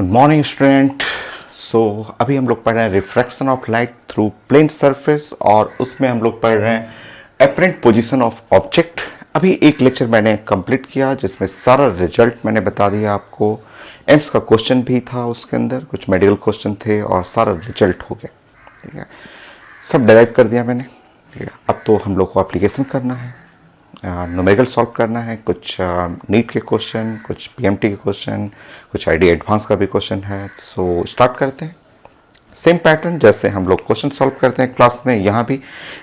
Morning student. सो अभी हम लोग पढ़ रहे हैं refraction of light through plane surface और उसमें हम लोग पढ़ रहे हैं एपरेंट पोजीशन ऑफ ऑब्जेक्ट। अभी एक लेक्चर मैंने कंप्लीट किया जिसमें सारा रिजल्ट मैंने बता दिया आपको। एम्स का क्वेश्चन भी था, उसके अंदर कुछ मेडिकल क्वेश्चन थे और सारा रिजल्ट हो गया। ठीक है, सब डिराइव कर दिया मैंने। ठीक है, अब तो हम लोग को एप्लीकेशन करना है, न्यूमेरिकल सॉल्व करना है, कुछ नीट के क्वेश्चन, कुछ पीएमटी के क्वेश्चन, कुछ आईडी एडवांस का भी क्वेश्चन है। सो स्टार्ट करते हैं। सेम पैटर्न जैसे हम लोग क्वेश्चन सॉल्व करते हैं क्लास में, यहाँ भी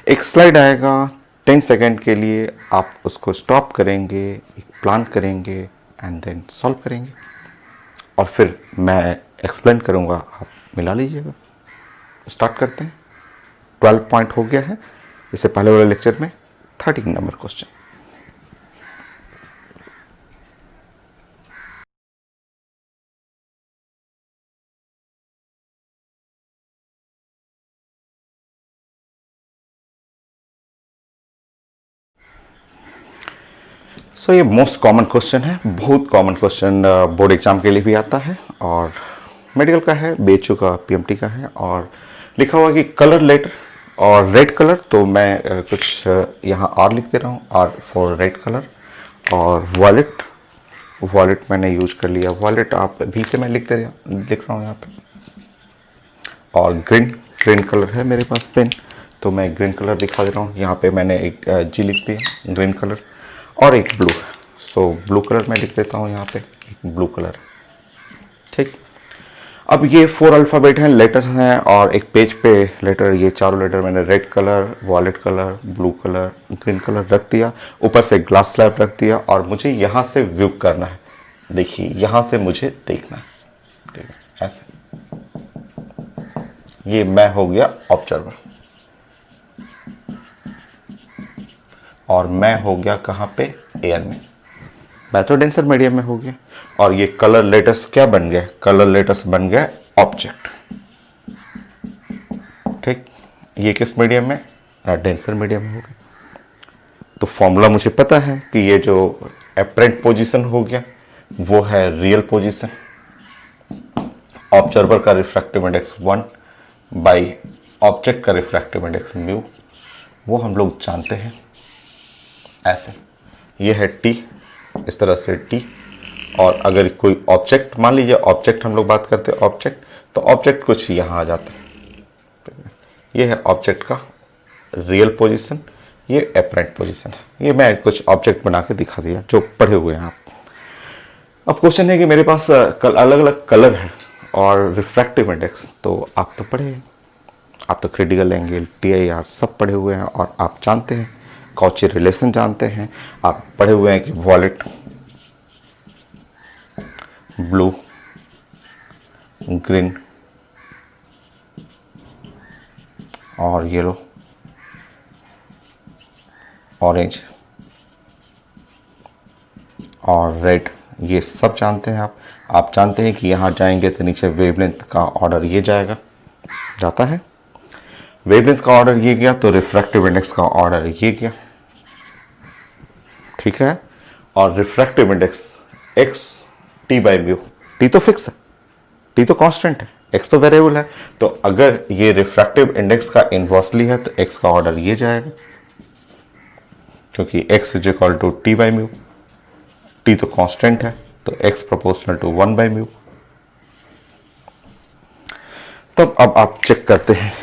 एक स्लाइड आएगा 10 सेकेंड के लिए, आप उसको स्टॉप करेंगे, एक प्लान करेंगे एंड देन सॉल्व करेंगे और फिर मैं एक्सप्लेन करूँगा, आप मिला लीजिएगा। स्टार्ट करते हैं। 12 पॉइंट हो गया है, इससे पहले वाले लेक्चर में 13 नंबर क्वेश्चन। सो ये मोस्ट कॉमन क्वेश्चन है, बहुत कॉमन क्वेश्चन बोर्ड एग्जाम के लिए भी आता है और मेडिकल का है, बीएचयू का, पीएमटी का है। और लिखा हुआ है कि कलर लेटर और रेड कलर, तो मैं कुछ यहाँ आर लिख दे रहा हूँ, आर फॉर रेड कलर। और वॉलेट, वॉलेट मैंने यूज कर लिया, वॉलेट आप भी से मैं लिख रहा हूँ यहाँ पे। और ग्रीन, ग्रीन कलर है मेरे पास पेन, तो मैं ग्रीन कलर दिखा दे रहा हूँ। यहाँ पे मैंने एक जी लिख दिया, ग्रीन कलर, और एक ब्लू। सो ब्लू कलर मैं लिख देता हूँ यहाँ पे, एक ब्लू कलर। ठीक, अब ये 4 अल्फ़ाबेट हैं, लेटर्स हैं, और एक पेज पे लेटर, ये चारों लेटर मैंने red colour, violet colour, blue colour, green colour रख दिया। ऊपर से ग्लास स्लैब रख दिया और मुझे यहाँ से व्यू करना है। देखिए, यहाँ से मुझे देखना है। ठीक है, ऐसे। ये मैं हो गया ऑब्जर्वर और मैं हो गया कहाँ पे, एयर में। मैं तो डेंसर मीडियम में हो गया। और ये कलर लेटर्स क्या बन गए, कलर लेटर्स बन गए ऑब्जेक्ट। ठीक, ये किस मीडियम में, डेंसर मीडियम में हो गया। तो फॉर्मूला मुझे पता है कि ये जो एपरेंट पोजीशन हो गया वो है रियल पोजीशन। ऑब्जर्वर का रिफ्रैक्टिव इंडेक्स 1 बाई ऑब्जेक्ट का रिफ्रैक्टिव इंडेक्स म्यू, वो हम लोग जानते हैं। ऐसे ये है टी, इस तरह से टी। और अगर कोई ऑब्जेक्ट, मान लीजिए ऑब्जेक्ट, हम लोग बात करते हैं ऑब्जेक्ट, तो ऑब्जेक्ट कुछ यहाँ आ जाता है। ये है ऑब्जेक्ट का रियल पोजीशन, ये एपरेंट पोजीशन है। ये मैं कुछ ऑब्जेक्ट बना के दिखा दिया जो पढ़े हुए हैं आप। अब क्वेश्चन है कि मेरे पास अलग अलग कलर है और रिफ्रैक्टिव इंडेक्स, तो आप तो पढ़े, आप तो क्रिटिकल एंगल, TIR सब पढ़े हुए हैं और आप जानते हैं, कॉची रिलेशन जानते हैं, आप पढ़े हुए हैं कि वॉलेट, ब्लू, ग्रीन और येलो, ऑरेंज और रेड, ये सब जानते हैं आप जानते हैं कि यहाँ जाएंगे तो नीचे वेवलेंथ का ऑर्डर ये जाता है। वेवलेंथ का ऑर्डर ये गया तो रिफ्रैक्टिव इंडेक्स का ऑर्डर ये गया। ठीक है, और refractive index x t by mu, t तो फिक्स है, t तो कांस्टेंट है, x तो वेरिएबल है। तो अगर ये रिफ्रैक्टिव इंडेक्स का इनवर्सली है तो x का ऑर्डर ये जाएगा, क्योंकि x is equal to t by mu, t तो कांस्टेंट है, तो x proportional to 1 by mu. तब अब आप चेक करते हैं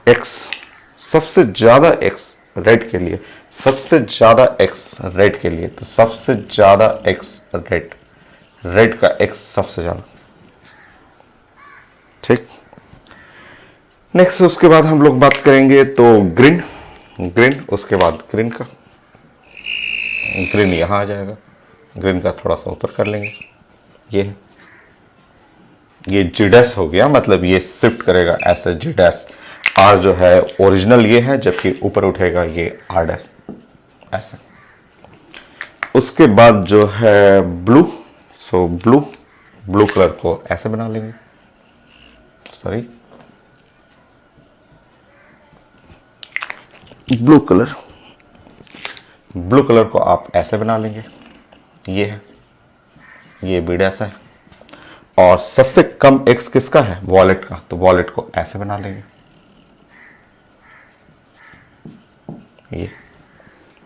x, सबसे ज्यादा x रेड के लिए, सबसे ज्यादा x रेड के लिए, तो सबसे ज्यादा x रेड, रेड का x सबसे ज्यादा। ठीक, नेक्स्ट उसके बाद हम लोग बात करेंगे तो ग्रीन, ग्रीन उसके बाद ग्रीन का, ग्रीन यहां आ जाएगा, ग्रीन का थोड़ा सा ऊपर कर लेंगे। ये जी डैश हो गया, मतलब ये शिफ्ट करेगा ऐसे जी डैश। आर जो है ओरिजिनल ये है, जबकि ऊपर उठेगा ये आर डैश ऐसे। उसके बाद जो है ब्लू, सो ब्लू, ब्लू कलर को ऐसे बना लेंगे, sorry blue colour, blue colour को आप ऐसे बना लेंगे, ये है, ये बी डैश है। और सबसे कम एक्स किसका है, वॉलेट का, तो वॉलेट को ऐसे बना लेंगे। ये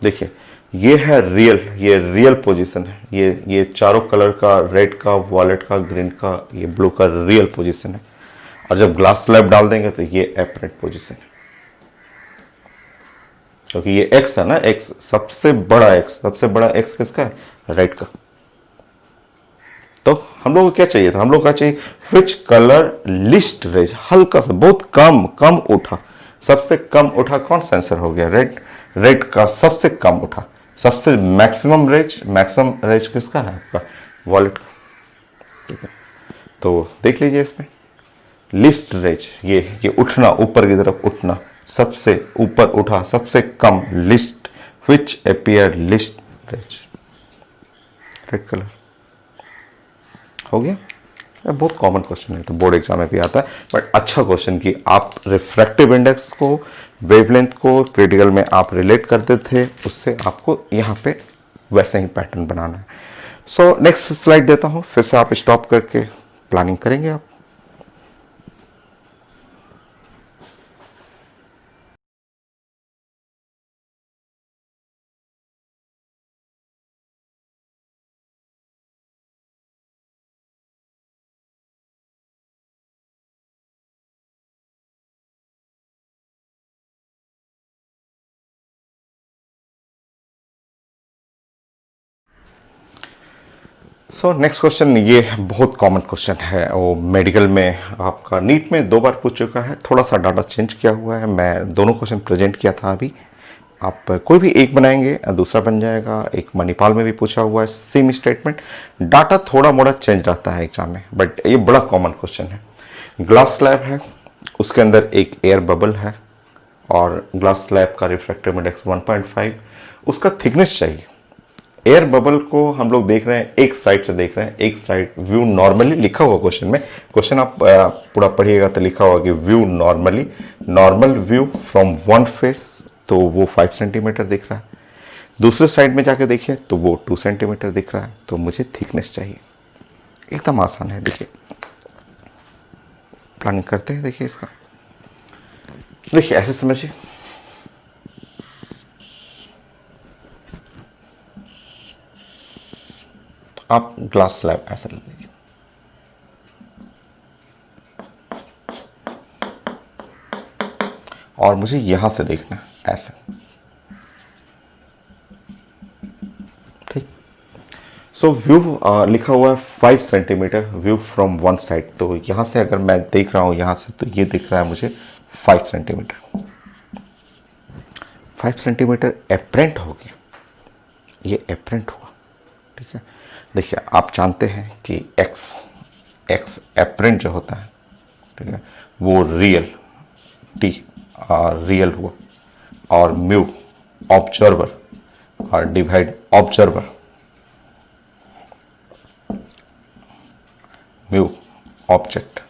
देखिए, ये है रियल, ये रियल पोजीशन है, ये चारों कलर का, रेड का, वॉलेट का, ग्रीन का, ये ब्लू का रियल पोजीशन है। और जब ग्लास स्लैब डाल देंगे तो ये एपरेंट पोजीशन है, क्योंकि ये एक्स है ना, एक्स सबसे बड़ा, एक्स सबसे बड़ा एक्स किसका है, रेड का। तो हम लोग को क्या चाहिए था, हम लोग का चाहिए विच कलर लिस्ट रेज, हल्का सा, बहुत कम कम उठा, सबसे कम उठा कौन सा आंसर हो गया, रेड, रेड का सबसे कम उठा। सबसे मैक्सिमम रेज किसका है, आपका वॉलेट का। ठीक है, तो देख लीजिए इसमें लिस्ट रेज, ये उठना, ऊपर की तरफ उठना, सबसे ऊपर उठा, सबसे कम, least, which appear least rays, red colour हो गया। बहुत कॉमन क्वेश्चन है, तो बोर्ड एग्जाम में भी आता है, बट अच्छा क्वेश्चन कि आप रिफ्रैक्टिव इंडेक्स को, वेवलेंथ को क्रिटिकल में आप रिलेट करते थे, उससे आपको यहाँ पे वैसे ही पैटर्न बनाना है। सो नेक्स्ट स्लाइड देता हूँ, फिर से आप स्टॉप करके प्लानिंग करेंगे आप। सो नेक्स्ट क्वेश्चन, ये बहुत कॉमन क्वेश्चन है, वो मेडिकल में आपका नीट में 2 बार पूछ चुका है, थोड़ा सा डाटा चेंज किया हुआ है, मैं दोनों क्वेश्चन प्रेजेंट किया था अभी। आप कोई भी एक बनाएंगे दूसरा बन जाएगा। एक मणिपाल में भी पूछा हुआ है सेम स्टेटमेंट, डाटा थोड़ा मोड़ा चेंज रहता है एग्जाम में, बट ये बड़ा कॉमन क्वेश्चन है। ग्लास स्लैब है, उसके अंदर एक एयर बबल है और ग्लास स्लैब का रिफ्रैक्टिव इंडेक्स 1.5, उसका थिकनेस चाहिए। एयर बबल को हम लोग देख रहे हैं, एक साइड से देख रहे हैं, एक साइड व्यू नॉर्मली लिखा हुआ क्वेश्चन में, क्वेश्चन आप पूरा पढ़िएगा तो लिखा हुआ कि view normally, normal view from one face, तो वो 5 सेंटीमीटर दिख रहा है। दूसरे साइड में जाके देखिए तो वो 2 सेंटीमीटर दिख रहा है, तो मुझे थिकनेस चाहिए। एकदम आसान है, देखिए प्लानिंग करते हैं। देखिए इसका, देखिए ऐसे समझिए, आप ग्लास स्लैब ऐसा ले लीजिए, और मुझे यहां से देखना है ऐसे, ठीक। सो व्यू लिखा हुआ है 5 centimetre view from one side, तो यहां से अगर मैं देख रहा हूं यहां से, तो ये दिख रहा है मुझे 5 सेंटीमीटर। 5 सेंटीमीटर एपरेंट हो गया, ये एपरेंट हुआ, ठीक है। देखिए आप जानते हैं कि एक्स एपरेंट जो होता है, ठीक है, वो रियल टी रियल हुआ, और म्यू ऑब्जर्वर और डिवाइड ऑब्जर्वर, म्यू ऑब्जेक्ट,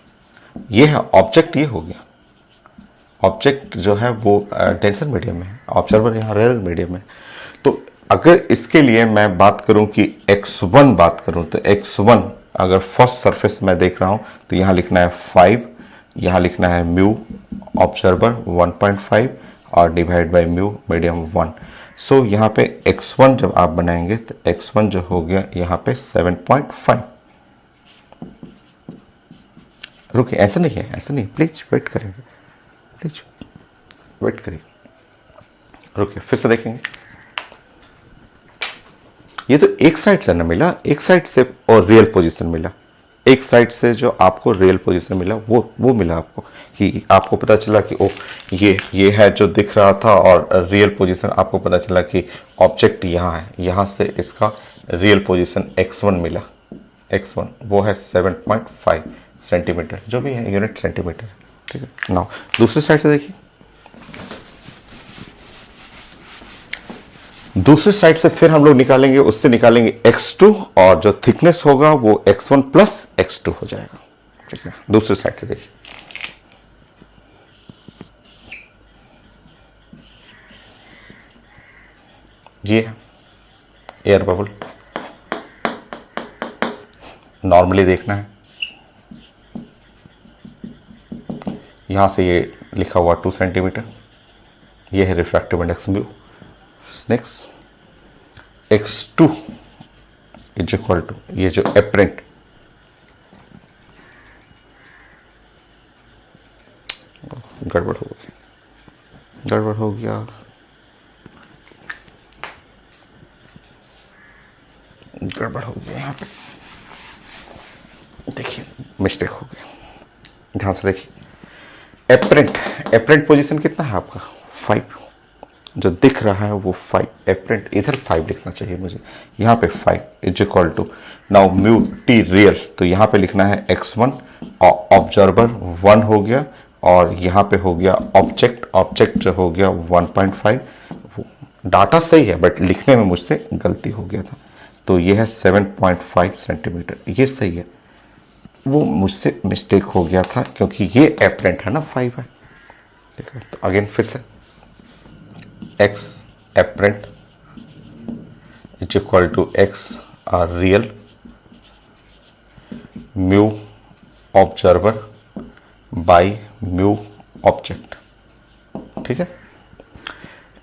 ये है ऑब्जेक्ट, ये हो गया ऑब्जेक्ट जो है वो टेंसर मीडियम में है, ऑब्जर्वर यहाँ रेयर मीडियम में। तो अगर इसके लिए मैं बात करूं कि x1 बात करूं, तो x1 अगर फर्स्ट सरफेस मैं देख रहा हूं तो यहां लिखना है 5, यहां लिखना है म्यू ऑब्जर्वर 1.5 और डिवाइड बाय म्यू मीडियम 1। सो यहां पे x1 जब आप बनाएंगे तो x1 जो हो गया यहां पे 7.5। रुकिए, ऐसा नहीं है, ऐसा नहीं, प्लीज वेट करेंगे, प्लीज वेट करिए, रुकिए फिर से देखेंगे। ये तो एक साइड से ना मिला, एक साइड से और रियल पोजीशन मिला, एक साइड से जो आपको रियल पोजीशन मिला वो मिला आपको, कि आपको पता चला कि ओ ये है जो दिख रहा था, और रियल पोजीशन आपको पता चला कि ऑब्जेक्ट यहाँ है, यहाँ से इसका रियल पोजीशन x1 मिला। x1 वो है 7.5 सेंटीमीटर, जो भी है यूनिट सेंटीमीटर, ठीक है। नाउ दूसरी साइड से देखिए, दूसरी साइड से फिर हम लोग निकालेंगे, उससे निकालेंगे x2, और जो थिकनेस होगा वो x1 प्लस x2 हो जाएगा, ठीक है। दूसरी साइड से देखिए, ये है एयर बबल, नॉर्मली देखना है, यहाँ से ये लिखा हुआ 2 सेंटीमीटर, ये है refractive index mu. Next x2 is equal to ये जो एपरेंट, गड़बड़ हो गया, गड़बड़ हो गया, गड़बड़ हो गया, यहाँ पे देखिए मिस्टेक हो गया, ध्यान से देखिए। एपरेंट पोजीशन कितना है आपका 5, जो दिख रहा है वो 5, एपरेंट इधर 5 लिखना चाहिए मुझे, यहाँ पे 5 is equal to now mu T real, तो यहाँ पे लिखना है x1 और ऑब्जर्वर 1 हो गया, और यहाँ पे हो गया ऑब्जेक्ट जो हो गया 1.5। डाटा सही है बट लिखने में मुझसे गलती हो गया था, तो ये है 7.5 सेंटीमीटर, ये सही है, वो मुझसे मिस्टेक हो गया था क्योंकि ये एपरेंट है ना 5 है, ठीक है। तो अगेन फिर से x apparent is equal to x real mu observer by mu object, ठीक है।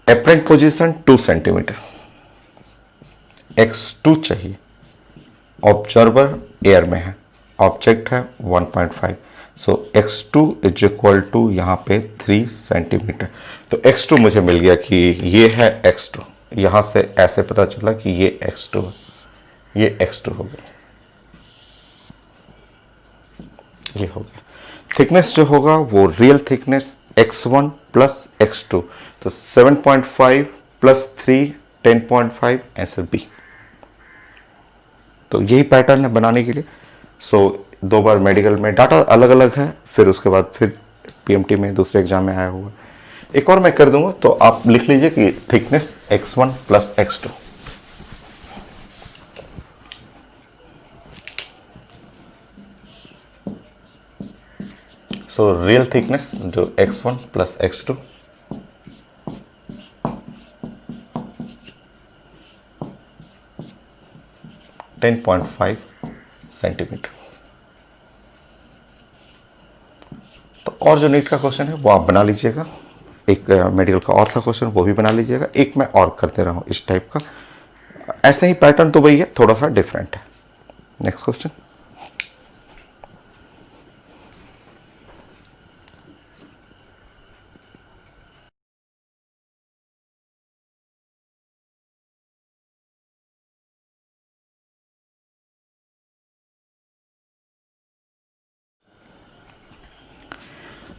एपरेंट पोजीशन 2 सेंटीमीटर, x2 चाहिए, ऑब्जर्वर एयर में है, ऑब्जेक्ट है 1.5, सो x2 इज इक्वल टू यहाँ पे 3 सेंटीमीटर। तो x2 मुझे मिल गया कि ये है x2, यहाँ से ऐसे पता चला कि ये x2 है, ये x2 हो गया, ये हो गया। थिकनेस जो होगा वो real thickness x1 plus x2, तो 7.5 प्लस 3 10.5, आंसर बी। तो यही पैटर्न है बनाने के लिए। सो 2 बार मेडिकल में डाटा अलग अलग है, फिर उसके बाद फिर पीएमटी में दूसरे एग्जाम में आया हुआ। एक और मैं कर दूंगा, तो आप लिख लीजिए कि thickness x1 plus x2। So real thickness जो x1 प्लस x2 10.5 सेंटीमीटर। तो और जो नीट का क्वेश्चन है वो आप बना लीजिएगा, एक मेडिकल का और था क्वेश्चन वो भी बना लीजिएगा, एक मैं और करते रहा हूँ इस टाइप का। ऐसे ही पैटर्न तो वही है, थोड़ा सा डिफरेंट है। Next question,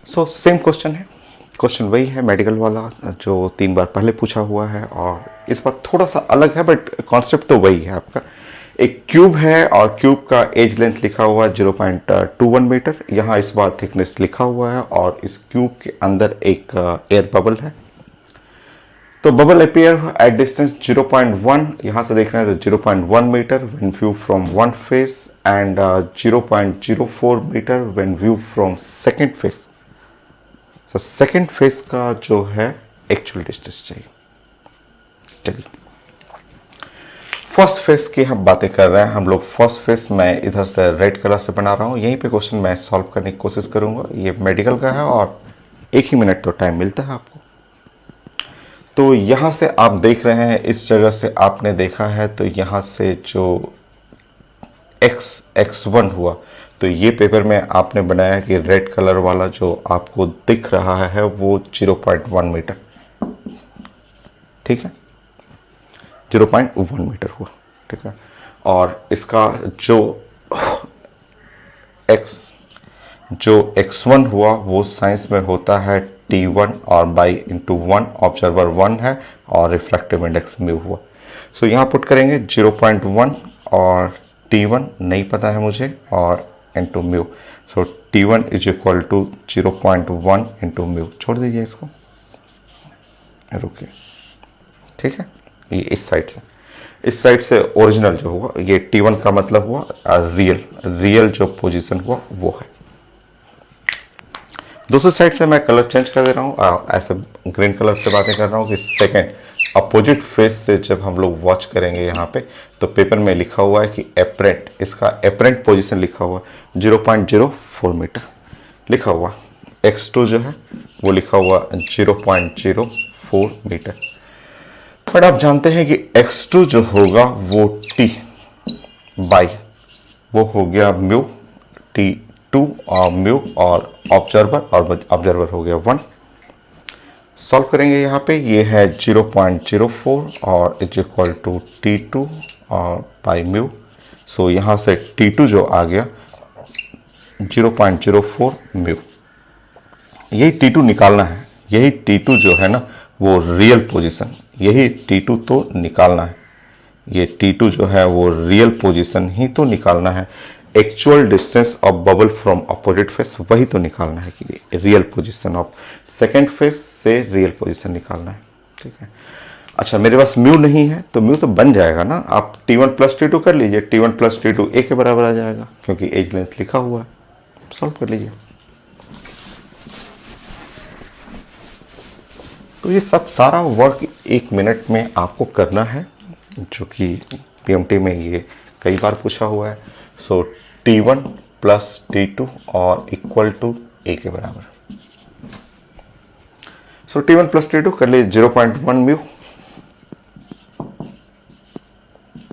so same question है, क्वेश्चन वही है मेडिकल वाला जो 3 बार पहले पूछा हुआ है, और इस बार थोड़ा सा अलग है बट कॉन्सेप्ट तो वही है आपका। एक क्यूब है और क्यूब का एज लेंथ लिखा हुआ है 0.21 मीटर, यहाँ इस बार थिकनेस लिखा हुआ है, और इस क्यूब के अंदर एक एयर बबल है। तो बबल अपीयर एट डिस्टेंस 0.1, यहाँ से देख रहे हैं तो 0.1 metre when view from one face, and 0.04 metre when view from second face. तो सेकेंड फेस का जो है एक्चुअल डिस्टेंस चाहिए। चलिए फर्स्ट फेस की हम बातें कर रहे हैं हम लोग। फर्स्ट फेस मैं इधर से रेड कलर से बना रहा हूं, यहीं पे क्वेश्चन मैं सॉल्व करने की कोशिश करूंगा। ये मेडिकल का है और 1 ही मिनट तो टाइम मिलता है आपको। तो यहां से आप देख रहे हैं, इस जगह से आपने देखा है, तो यहां से जो x1 हुआ, तो ये पेपर में आपने बनाया कि रेड कलर वाला जो आपको दिख रहा है वो 0.1 मीटर, ठीक है, 0.1 मीटर हुआ, ठीक है। और इसका जो x1 हुआ वो साइंस में होता है T1 और बाई इंटू 1, ऑब्जर्वर 1 है और रिफ्रैक्टिव इंडेक्स म्यू हुआ। सो यहाँ पुट करेंगे 0.1 और T1 नहीं पता है मुझे, और into mu. So T1 is equal to 0.1 into mu. छोड़ दीजिए इसको, रुकिए, ठीक है। ये इस साइड से ओरिजिनल जो हुआ, ये T1 का मतलब हुआ रियल जो पोजीशन हुआ वो है। दूसरी साइड से मैं कलर चेंज कर दे रहा हूँ, ऐसे ग्रीन कलर से बातें कर रहा हूँ कि सेकेंड अपोजिट फेस से जब हम लोग वॉच करेंगे यहाँ पे, तो पेपर में लिखा हुआ है कि एपरेंट, इसका एपरेंट पोजीशन लिखा हुआ 0.04 मीटर लिखा हुआ। x2 जो है वो लिखा हुआ 0.04 मीटर। बट आप जानते हैं कि x2 जो होगा वो t बाई वो हो गया म्यू t2 और म्यू और ऑब्जर्वर हो गया 1। सॉल्व करेंगे यहाँ पे, ये है 0.04 और इज इक्वल टू t2 और बाई म्यू। सो यहाँ से t2 जो आ गया 0.04 म्यू। यही t2 निकालना है, यही t2 जो है ना वो रियल पोजीशन, यही t2 तो निकालना है। ये t2 जो है वो रियल पोजीशन ही तो निकालना है। Actual distance of bubble from opposite face वही तो निकालना है कि real position of second face से रियल पोजीशन निकालना है। ठीक है, अच्छा मेरे पास म्यू नहीं है तो म्यू तो बन जाएगा ना, आप t1 प्लस t2 कर लीजिए, t1 प्लस t2 a के बराबर आ जाएगा क्योंकि एज लेंथ लिखा हुआ है। सॉल्व कर लीजिए। तो ये सब सारा वर्क 1 मिनट में आपको करना है, जो कि पीएमटी में ये कई बार पूछा हुआ है। सो t1 प्लस t2 और इक्वल टू a के बराबर। सो t1 प्लस t2 कर लिए 0.1 mu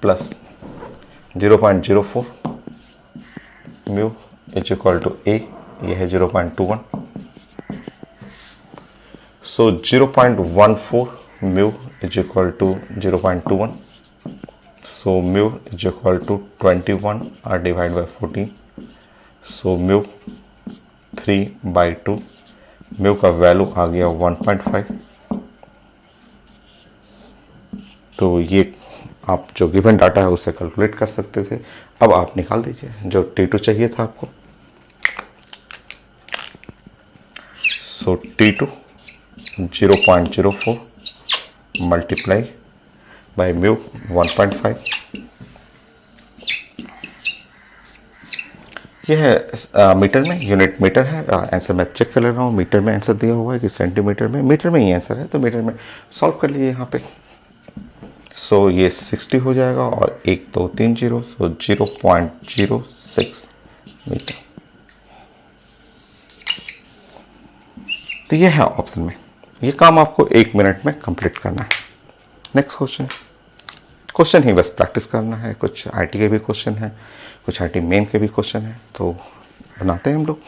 plus 0.04 mu is equal to a, यह है 0.21। So 0.14 mu is equal to 0.21। So mu is equal to 21 और divide by 14। So mu 3/2, mu का value आ गया 1.5। तो ये आप जो गिवन डाटा है उससे कैलकुलेट कर सकते थे। अब आप निकाल दीजिए जो t2 चाहिए था आपको। सो t2 0.04 मल्टीप्लाई बाय म्यू 1.5। यह है मीटर में, यूनिट मीटर है। आंसर मैं चेक कर ले रहा हूँ, मीटर में आंसर दिया हुआ है कि सेंटीमीटर में, मीटर में ही आंसर है तो मीटर में सॉल्व कर लीजिए यहाँ पे। सो ये 60 हो जाएगा और 1 2 3 0, सो 0.06 मीटर। तो ये है ऑप्शन में, ये काम आपको 1 मिनट में कंप्लीट करना है। नेक्स्ट क्वेश्चन ही बस प्रैक्टिस करना है। कुछ आईटी के भी क्वेश्चन है, कुछ आईटी मेन के भी क्वेश्चन है, तो बनाते हैं हम लोग।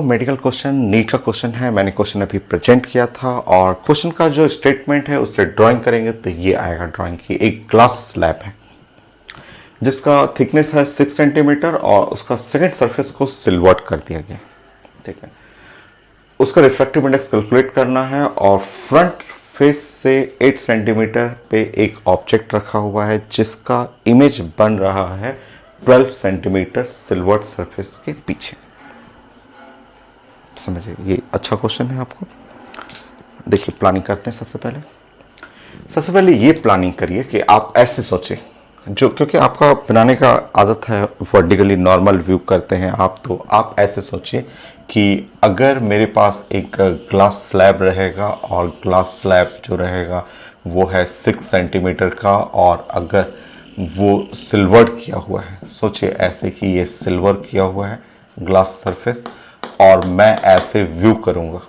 मेडिकल क्वेश्चन नीट का क्वेश्चन है। मैंने क्वेश्चन अभी प्रेजेंट किया था और क्वेश्चन का जो स्टेटमेंट है उससे ड्राइंग करेंगे तो ये आएगा ड्राइंग की। एक ग्लास स्लैब है जिसका थिकनेस है 6 सेंटीमीटर और उसका सेकेंड सरफेस को सिल्वर्ट कर दिया गया। ठीक है, उसका रिफ्रैक्टिव इंडेक्स कैलकुलेट करना है और फ्रंट फेस से 8 सेंटीमीटर पे एक ऑब्जेक्ट रखा हुआ है जिसका इमेज बन रहा है 12 सेंटीमीटर सिल्वर्ट सरफेस के पीछे। समझिए, ये अच्छा क्वेश्चन है आपको। देखिए प्लानिंग करते हैं। सबसे पहले ये प्लानिंग करिए कि आप ऐसे सोचें, जो क्योंकि आपका बनाने का आदत है वर्टिकली नॉर्मल व्यू करते हैं आप, तो आप ऐसे सोचिए कि अगर मेरे पास एक ग्लास स्लैब रहेगा और ग्लास स्लैब जो रहेगा वो है 6 सेंटीमीटर का और अगर वो सिल्वर किया हुआ है, सोचिए ऐसे कि ये सिल्वर किया हुआ है ग्लास सरफेस और मैं ऐसे व्यू करूंगा।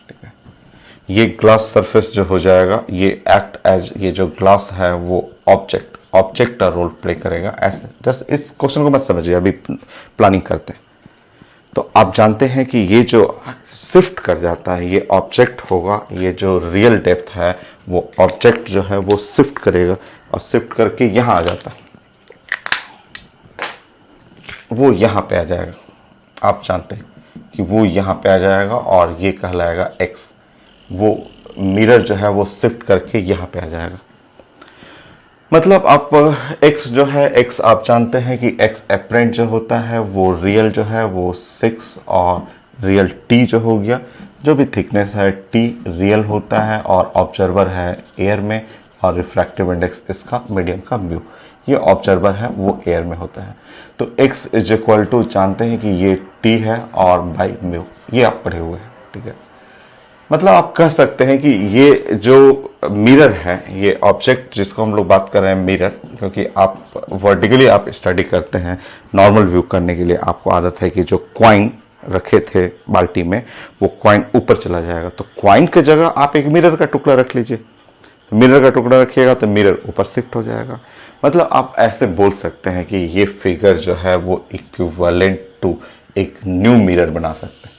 ठीक है, ये ग्लास सरफेस जो हो जाएगा ये एक्ट एज, ये जो ग्लास है वो ऑब्जेक्ट का रोल प्ले करेगा। ऐसे जस्ट इस क्वेश्चन को मत समझिए, अभी प्लानिंग करते हैं। तो आप जानते हैं कि ये जो शिफ्ट कर जाता है ये ऑब्जेक्ट होगा, ये जो रियल डेप्थ है वो ऑब्जेक्ट जो है वो शिफ्ट करेगा और शिफ्ट करके यहाँ आ जाता है, वो यहाँ पे आ जाएगा। आप जानते हैं कि वो यहाँ पे आ जाएगा और ये कहलाएगा x। वो मिरर जो है वो शिफ्ट करके यहाँ पे आ जाएगा। मतलब आप x जो है, x आप जानते हैं कि x एपरेंट जो होता है वो रियल जो है वो 6 और रियल t जो हो गया, जो भी थिकनेस है t रियल होता है और ऑब्जर्वर है एयर में और रिफ्रैक्टिव इंडेक्स इसका मीडियम का म्यू। ये ऑब्जर्वर है वो एयर में होता है। तो x इज इक्वल टू जानते हैं कि ये t है और बाई म्यू, ये आप पढ़े हुए हैं, ठीक है। मतलब आप कह सकते हैं कि ये जो मिरर है, ये ऑब्जेक्ट जिसको हम लोग बात कर रहे हैं मिरर, क्योंकि आप वर्टिकली आप स्टडी करते हैं, नॉर्मल व्यू करने के लिए आपको आदत है कि जो क्वाइन रखे थे बाल्टी में वो क्वाइन ऊपर चला जाएगा, तो क्वाइन की जगह आप एक मिरर का टुकड़ा रख लीजिए, तो मिरर का टुकड़ा रखिएगा तो मिरर ऊपर शिफ्ट हो जाएगा। मतलब आप ऐसे बोल सकते हैं कि ये फिगर जो है वो इक्विवेलेंट टू एक न्यू मिरर बना सकते हैं,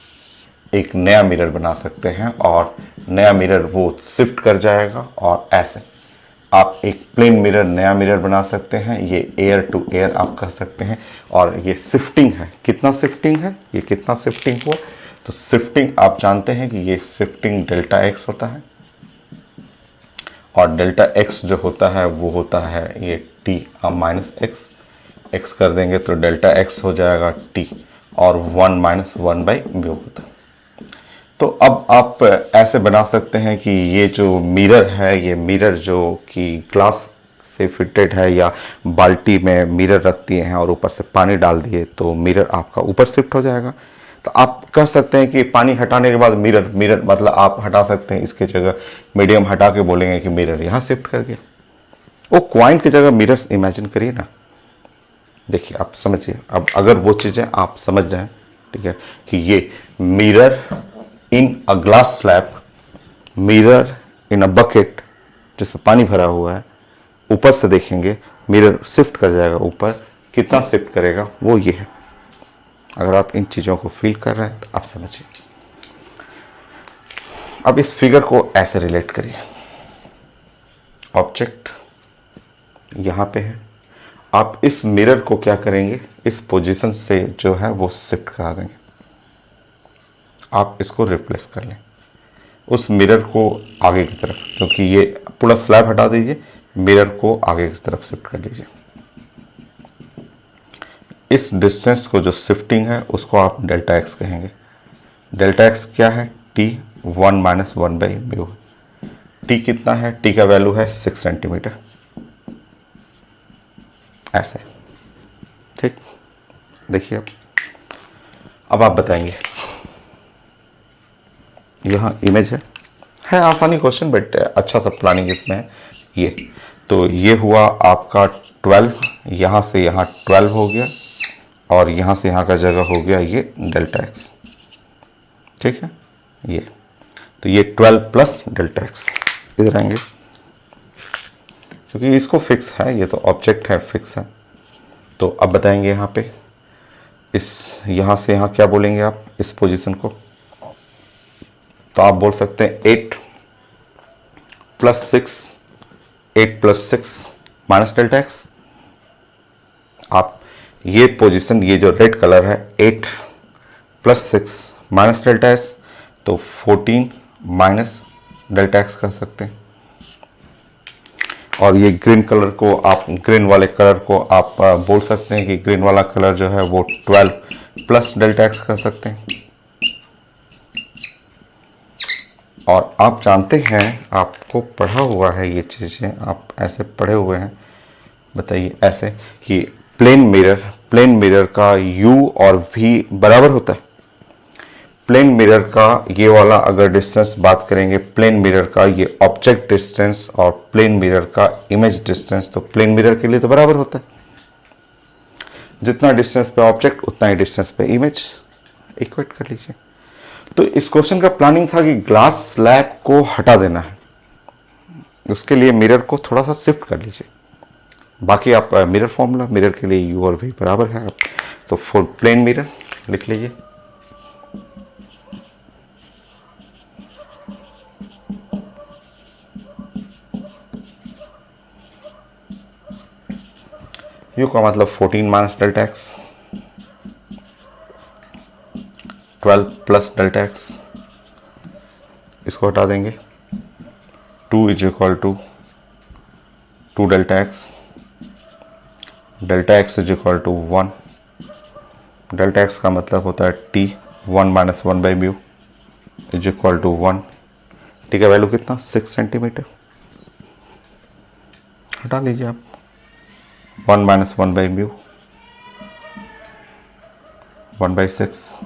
एक नया मिरर बना सकते हैं, और नया मिरर वो शिफ्ट कर जाएगा, और ऐसे आप एक प्लेन मिरर नया मिरर बना सकते हैं। ये एयर टू एयर आप कर सकते हैं, और ये शिफ्टिंग है, कितना शिफ्टिंग है, ये कितना शिफ्टिंग हुआ, तो शिफ्टिंग आप जानते हैं कि ये शिफ्टिंग डेल्टा एक्स होता है, और डेल्टा एक्स जो होता है वो होता है ये टी माइनस एक्स, एक्स कर देंगे तो डेल्टा एक्स हो जाएगा टी, और 1 माइनस 1 बाई म्यू होता है। तो अब आप ऐसे बना सकते हैं कि ये जो मिरर है, ये मिरर जो कि ग्लास से फिटेड है, या बाल्टी में मिरर रख दिए हैं और ऊपर से पानी डाल दिए तो मिरर आपका ऊपर शिफ्ट हो जाएगा। तो आप कह सकते हैं कि पानी हटाने के बाद मिरर मिरर मतलब आप हटा सकते हैं, इसके जगह मीडियम हटा के बोलेंगे कि मिरर यहाँ शिफ्ट कर गया। वो क्वाइन की जगह मिरर इमेजिन करिए ना, देखिए आप समझिए। अब अगर वो चीज़ें आप समझ रहे हैं, ठीक है, कि ये mirror in a glass slab, mirror in a bucket जिसमें पानी भरा हुआ है, ऊपर से देखेंगे मिरर शिफ्ट कर जाएगा ऊपर, कितना शिफ्ट करेगा वो ये है। अगर आप इन चीज़ों को फील कर रहे हैं तो आप समझिए। अब इस फिगर को ऐसे रिलेट करिए, ऑब्जेक्ट यहाँ पे है, आप इस मिरर को क्या करेंगे, इस पोजीशन से जो है वो शिफ्ट करा देंगे, आप इसको रिप्लेस कर लें उस मिरर को आगे की तरफ, क्योंकि ये पूरा स्लैब हटा दीजिए, मिरर को आगे की तरफ शिफ्ट कर लीजिए। इस डिस्टेंस को जो शिफ्टिंग है उसको आप डेल्टा एक्स कहेंगे। डेल्टा एक्स क्या है, T 1 minus 1 by mu. T कितना है, टी का वैल्यू है 6 सेंटीमीटर, ऐसे, ठीक। देखिए अब आप बताएंगे, यहाँ इमेज है आसानी क्वेश्चन बट अच्छा सा प्लानिंग इसमें है। ये तो ये हुआ आपका 12, यहाँ से यहाँ 12 हो गया, और यहाँ से यहाँ का जगह हो गया ये डेल्टा एक्स, ठीक है। ये तो ये 12 प्लस डेल्टा एक्स इधर आएंगे, क्योंकि इसको फिक्स है, ये तो ऑब्जेक्ट है, फिक्स है। तो अब बताएंगे यहाँ पे इस यहाँ से यहाँ क्या बोलेंगे आप, इस पोजीशन को, तो आप बोल सकते हैं 8 plus 6, 8 plus 6 minus delta x. आप ये पोजीशन, ये जो रेड कलर है, 8 प्लस 6 माइनस डेल्टा एक्स, तो 14 माइनस डेल्टा एक्स कर सकते हैं। और ये ग्रीन कलर को आप, ग्रीन वाले कलर को आप बोल सकते हैं कि ग्रीन वाला कलर जो है वो 12 प्लस डेल्टा एक्स कर सकते हैं। और आप जानते हैं, आपको पढ़ा हुआ है ये चीज़ें, आप ऐसे पढ़े हुए हैं, बताइए ऐसे कि प्लेन मिरर का u और v बराबर होता है। प्लेन मिरर का ये वाला अगर डिस्टेंस बात करेंगे, प्लेन मिरर का ये ऑब्जेक्ट डिस्टेंस और प्लेन मिरर का इमेज डिस्टेंस, तो प्लेन मिरर के लिए तो बराबर होता है, जितना डिस्टेंस पे ऑब्जेक्ट उतना ही डिस्टेंस पे इमेज, इक्वेट कर लीजिए। तो इस क्वेश्चन का प्लानिंग था कि ग्लास स्लैब को हटा देना है, उसके लिए मिरर को थोड़ा सा शिफ्ट कर लीजिए। बाकी आप मिरर फॉर्मूला, मिरर के लिए u और v बराबर है, तो फॉर प्लेन मिरर लिख लीजिए। u का मतलब 14 minus delta X, 12 plus delta X, इसको हटा देंगे, 2 is equal to 2 delta X, delta x is equal to 1, delta X का मतलब होता है T 1 minus 1 by mu is equal to 1। T का वैल्यू कितना, 6 सेंटीमीटर, हटा लीजिए आप, 1 minus 1 by mu, 1 by 6,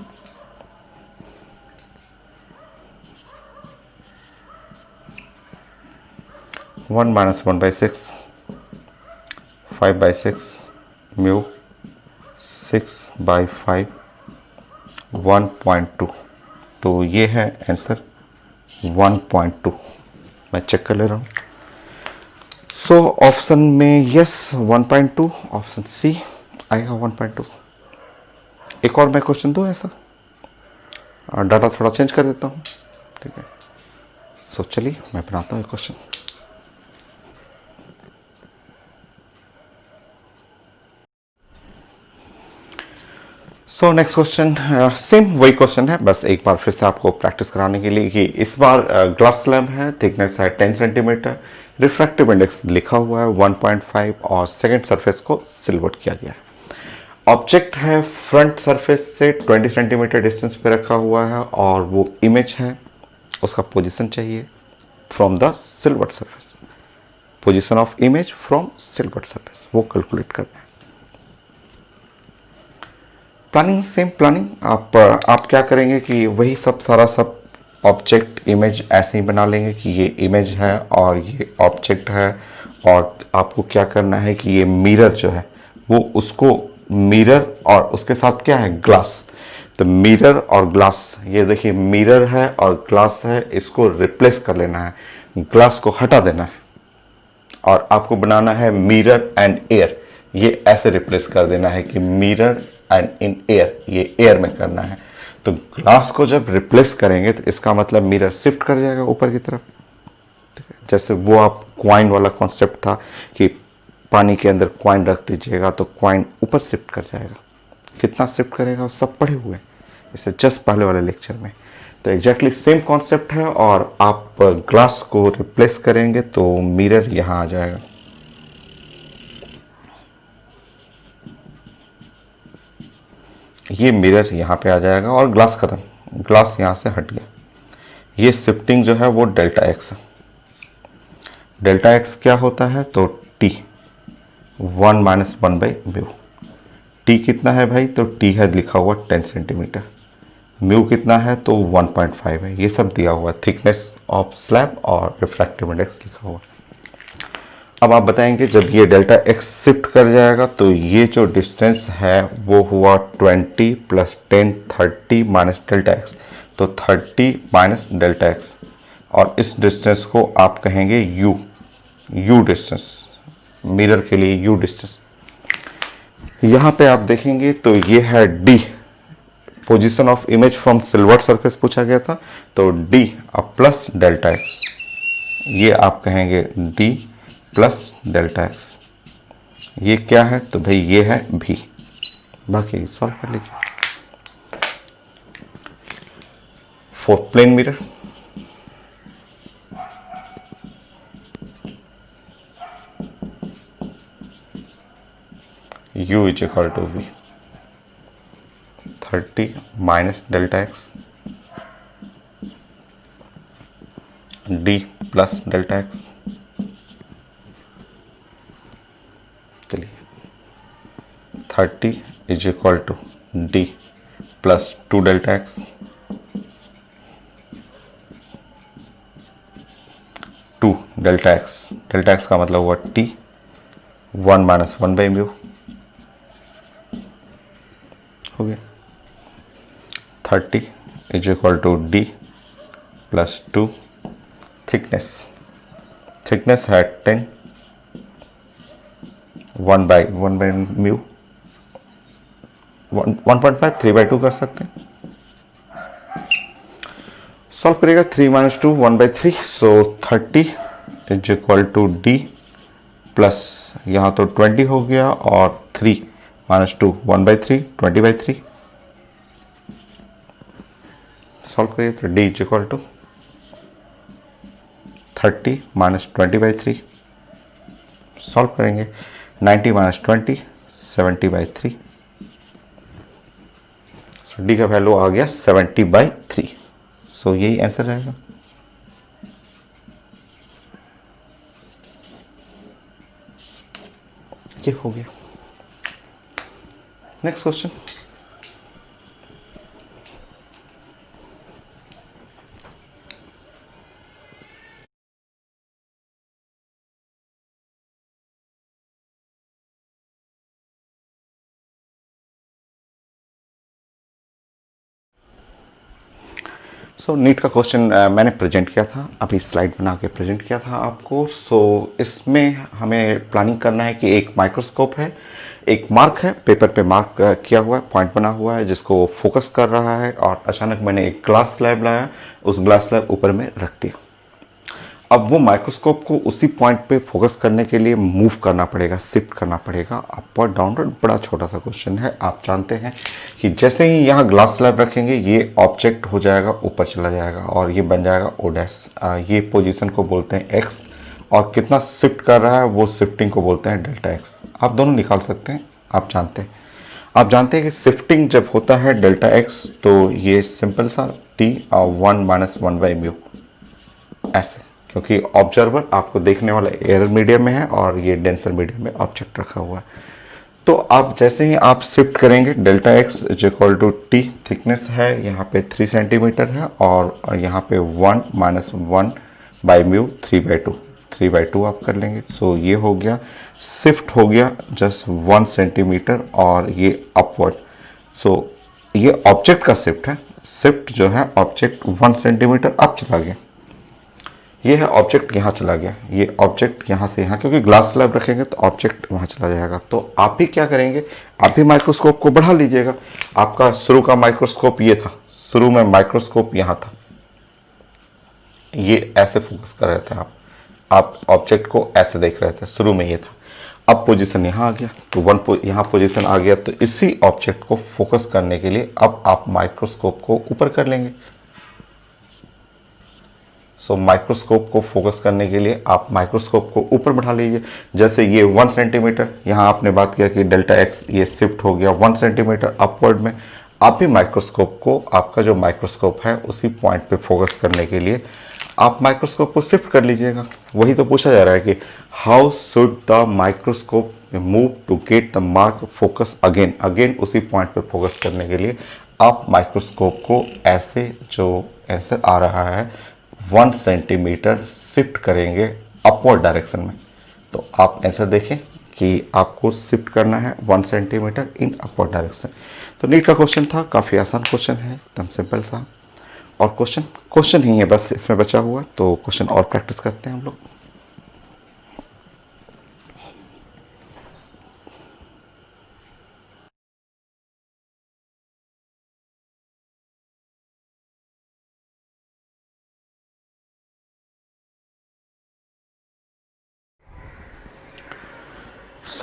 1 minus 1 by 6, 5 by 6 mu, 6 by 5, 1.2। तो ये है आंसर 1.2। मैं चेक कर ले रहा हूँ। सो ऑप्शन में यस 1.2, ऑप्शन सी आएगा 1.2। एक और मैं क्वेश्चन दूँ ऐसा, डाटा थोड़ा चेंज कर देता हूँ, ठीक है। सो चलिए मैं बनाता हूँ एक question. So next question same वही क्वेश्चन है, बस एक बार फिर से आपको प्रैक्टिस कराने के लिए कि इस बार ग्लास स्लैब है, थिकनेस है 10 सेंटीमीटर, रिफ्रैक्टिव इंडेक्स लिखा हुआ है 1.5 और सेकंड सरफेस को सिल्वर्ड किया गया है। ऑब्जेक्ट है फ्रंट सरफेस से 20 सेंटीमीटर डिस्टेंस पे रखा हुआ है और वो इमेज है, उसका पोजीशन चाहिए from the silvered surface, position of image from silvered surface, वो कैलकुलेट करना है। प्लानिंग सेम प्लानिंग, आप क्या करेंगे कि वही सब सारा सब ऑब्जेक्ट इमेज ऐसे ही बना लेंगे कि ये इमेज है और ये ऑब्जेक्ट है, और आपको क्या करना है कि ये मिरर जो है वो उसको मिरर और उसके साथ क्या है ग्लास, तो मिरर और ग्लास, ये देखिए मिरर है और ग्लास है, इसको रिप्लेस कर लेना है, ग्लास को हटा देना है और आपको बनाना है मिरर एंड एयर, ये ऐसे रिप्लेस कर देना है कि मिरर एंड इन एयर, ये एयर में करना है। तो ग्लास को जब रिप्लेस करेंगे तो इसका मतलब मिरर शिफ्ट कर जाएगा ऊपर की तरफ, ठीक है। जैसे वो आप क्वाइन वाला कॉन्सेप्ट था कि पानी के अंदर क्वाइन रख दीजिएगा तो क्वाइन ऊपर शिफ्ट कर जाएगा, कितना शिफ्ट करेगा सब पढ़े हुए हैं इससे जस्ट पहले वाले लेक्चर में। तो एग्जैक्टली सेम कॉन्सेप्ट है, और आप ग्लास को रिप्लेस करेंगे तो मिरर यहां आ जाएगा, ये मिरर यहाँ पे आ जाएगा और ग्लास खत्म, ग्लास यहाँ से हट गया। ये शिफ्टिंग जो है वो डेल्टा एक्स है। डेल्टा एक्स क्या होता है, तो T 1 minus 1 by mu. T कितना है भाई, तो टी है लिखा हुआ 10 सेंटीमीटर, म्यू कितना है तो 1.5 है, ये सब दिया हुआ है, थिकनेस ऑफ स्लैब और रिफ्रैक्टिव इंडेक्स लिखा हुआ है। अब आप बताएंगे जब ये डेल्टा एक्स शिफ्ट कर जाएगा तो ये जो डिस्टेंस है वो हुआ 20 प्लस 10 30 माइनस डेल्टा एक्स, तो 30 माइनस डेल्टा एक्स, और इस डिस्टेंस को आप कहेंगे यू, यू डिस्टेंस, मिरर के लिए यू डिस्टेंस। यहाँ पे आप देखेंगे तो ये है D, position of image from silvered surface पूछा गया था, तो डी अब प्लस डेल्टा एक्स, ये आप कहेंगे डी प्लस डेल्टा एक्स। ये क्या है, तो भाई ये है भी, बाकी सॉल्व कर लीजिए। For plane mirror u is equal to v, 30 minus delta X d plus delta X. चलिए 30 is equal to d plus 2 delta X, 2 delta X, delta X का मतलब हुआ t, 1 माइनस 1 बाई म्यू हो गया। 30 is equal to d plus 2, thickness, thickness है 10, 1 by mu, 1.5 3/2 कर सकते हैं, सॉल्व करेगा 3 minus 2 1/3, so 30 is equal to D plus यहाँ तो 20 हो गया और 3 माइनस 2 1/3 20/3, सॉल्व करिए तो D is equal to 30 minus 20/3, solve करेंगे 90 माइनस 20 70/3, सो डी का वैल्यू आ गया 70/3, सो यही आंसर रहेगा। ये हो गया। नेक्स्ट क्वेश्चन, नीट का क्वेश्चन मैंने प्रेजेंट किया था, अभी स्लाइड बना के प्रेजेंट किया था आपको। इसमें हमें प्लानिंग करना है कि एक माइक्रोस्कोप है, एक मार्क है, पेपर पे मार्क किया हुआ है, पॉइंट बना हुआ है जिसको फोकस कर रहा है, और अचानक मैंने एक ग्लास स्लैब लाया, उस ग्लास स्लैब ऊपर में रख दिया। अब वो माइक्रोस्कोप को उसी पॉइंट पे फोकस करने के लिए मूव करना पड़ेगा, शिफ्ट करना पड़ेगा अपवर्ड डाउनवर्ड। बड़ा छोटा सा क्वेश्चन है। आप जानते हैं कि जैसे ही यहाँ ग्लास स्लैब रखेंगे ये ऑब्जेक्ट हो जाएगा, ऊपर चला जाएगा और ये बन जाएगा ओ डैश। ये पोजीशन को बोलते हैं एक्स, और कितना शिफ्ट कर रहा है वो शिफ्टिंग को बोलते हैं डेल्टा एक्स। आप दोनों निकाल सकते हैं। आप जानते हैं कि शिफ्टिंग जब होता है डेल्टा एक्स तो ये सिंपल सा टी और 1 - 1/μ ऐसे, क्योंकि ऑब्जर्वर आपको देखने वाला एयर मीडियम में है और ये डेंसर मीडियम में ऑब्जेक्ट रखा हुआ है। तो आप जैसे ही आप शिफ्ट करेंगे delta x is equal to T, thickness है यहाँ पे 3 सेंटीमीटर है, और यहाँ पे 1 - 1/μ 3/2 आप कर लेंगे। ये हो गया, शिफ्ट हो गया जस्ट 1 सेंटीमीटर और ये अपवर्ड। ये ऑब्जेक्ट का शिफ्ट है। शिफ्ट जो है ऑब्जेक्ट 1 सेंटीमीटर अब चला गया, ये है ऑब्जेक्ट यहाँ चला गया, ये ऑब्जेक्ट यहाँ से यहाँ, क्योंकि ग्लास स्लैब रखेंगे तो ऑब्जेक्ट वहाँ चला जाएगा। तो आप भी क्या करेंगे, आप भी माइक्रोस्कोप को बढ़ा लीजिएगा। आपका शुरू का माइक्रोस्कोप ये था, शुरू में माइक्रोस्कोप यहाँ था, ये ऐसे फोकस कर रहे थे आप ऑब्जेक्ट को ऐसे देख रहे थे, शुरू में ये था। अब पोजीशन यहाँ आ गया तो यहाँ पोजीशन आ गया, तो इसी ऑब्जेक्ट को फोकस करने के लिए अब आप माइक्रोस्कोप को ऊपर कर लेंगे। माइक्रोस्कोप को फोकस करने के लिए आप माइक्रोस्कोप को ऊपर बढ़ा लीजिए। जैसे ये 1 सेंटीमीटर, यहाँ आपने बात किया कि डेल्टा एक्स ये शिफ्ट हो गया 1 सेंटीमीटर अपवर्ड में। आप भी माइक्रोस्कोप को, आपका जो माइक्रोस्कोप है उसी पॉइंट पे फोकस करने के लिए आप माइक्रोस्कोप को शिफ्ट कर लीजिएगा। वही तो पूछा जा रहा है कि how should the microscope move to get the mark focus again उसी पॉइंट पे फोकस करने के लिए आप माइक्रोस्कोप को ऐसे, जो आंसर आ रहा है 1 सेंटीमीटर शिफ्ट करेंगे अपवर्ड डायरेक्शन में। तो आप आंसर देखें कि आपको शिफ्ट करना है 1 सेंटीमीटर इन अपवर्ड डायरेक्शन। तो नीट का क्वेश्चन था, काफ़ी आसान क्वेश्चन है, एकदम सिंपल सा। और क्वेश्चन ही है बस इसमें बचा हुआ, तो क्वेश्चन और प्रैक्टिस करते हैं हम लोग।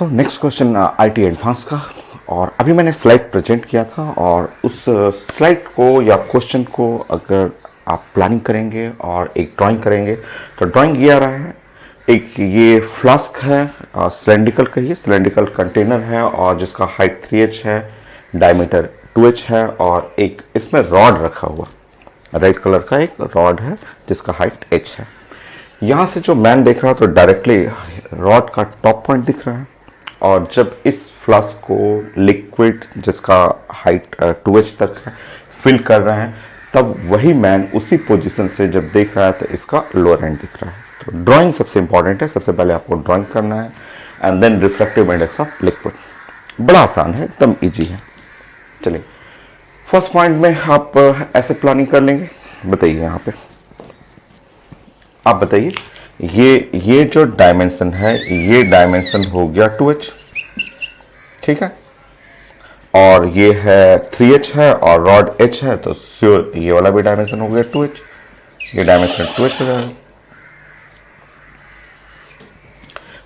नेक्स्ट क्वेश्चन आईटी एडवांस का, और अभी मैंने स्लाइड प्रेजेंट किया था, और उस स्लाइड को या क्वेश्चन को अगर आप प्लानिंग करेंगे और एक ड्राइंग करेंगे तो ड्राइंग ये आ रहा है। एक ये फ्लास्क है, सिलेंड्रिकल कहिए, सिलेंड्रिकल कंटेनर है, और जिसका हाइट 3h है, डायमीटर 2h है, और एक इसमें रॉड रखा हुआ, रेड कलर का एक रॉड है जिसका हाइट h है। यहाँ से जो मैन देख रहा है तो डायरेक्टली रॉड का टॉप पॉइंट दिख रहा है, और जब इस फ्लास्क को लिक्विड जिसका हाइट 2h तक है फिल कर रहे हैं, तब वही मैन उसी पोजीशन से जब देख रहा है तो इसका लोअर एंड दिख रहा है। तो ड्राइंग सबसे इंपॉर्टेंट है, सबसे पहले आपको ड्राइंग करना है, and then reflective index of liquid. बड़ा आसान है, एकदम इजी है। चलिए फर्स्ट पॉइंट में आप ऐसे प्लानिंग कर लेंगे। बताइए यहाँ पे, आप बताइए, ये जो डायमेंशन है, ये डायमेंशन हो गया 2h, ठीक है, और ये है 3h है और रॉड h है, तो श्योर ये वाला भी डायमेंशन हो गया 2h, ये डायमेंशन 2h हो जाएगा।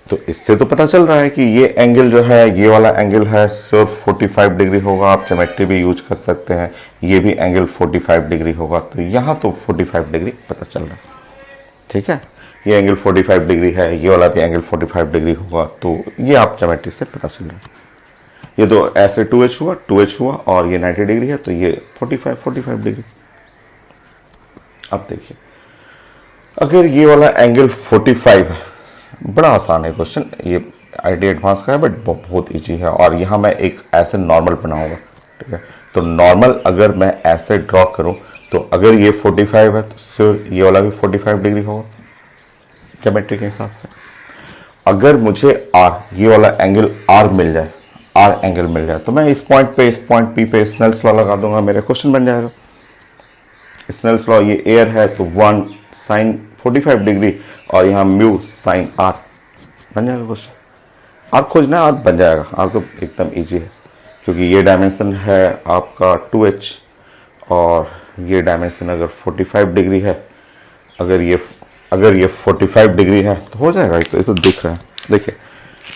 तो इससे तो पता चल रहा है कि ये एंगल जो है, ये वाला एंगल है, श्योर 45 डिग्री होगा। आप ज्योमेट्री भी यूज कर सकते हैं, ये भी एंगल 45 डिग्री होगा। तो यहाँ तो 45 डिग्री पता चल रहा है, ठीक है, ये एंगल 45 डिग्री है, ये वाला भी एंगल 45 डिग्री होगा। तो ये आप ज्योमेट्री से पता चल रहा है। ये तो ऐसे 2h हुआ और ये 90 डिग्री है, तो ये 45 डिग्री। अब देखिए, अगर ये वाला एंगल 45 है, बड़ा आसान है क्वेश्चन, ये आईटी एडवांस का है बट बहुत ईजी है। और यहाँ मैं एक ऐसे नॉर्मल बनाऊंगा, ठीक है। तो नॉर्मल अगर मैं ऐसे ड्रॉ करूँ तो अगर ये 45 है तो श्योर ये वाला भी 45 डिग्री होगा ज्योमेट्री के हिसाब से। अगर मुझे आर, ये वाला एंगल आर मिल जाए, आर एंगल मिल जाए, तो मैं इस पॉइंट पे, इस पॉइंट पी पे स्नेल्स लॉ लगा दूंगा, मेरा क्वेश्चन बन जाएगा। स्नेल्स लॉ, ये एयर है तो 1 साइन 45 डिग्री और यहाँ म्यू साइन आर, बन जाएगा क्वेश्चन। आर खोजना है, आर बन जाएगा। आर तो एकदम इजी है क्योंकि ये डायमेंशन है आपका 2h और ये डायमेंशन अगर 45 डिग्री है, अगर ये 45 डिग्री है तो हो जाएगा। ये तो दिख रहा है, देखिए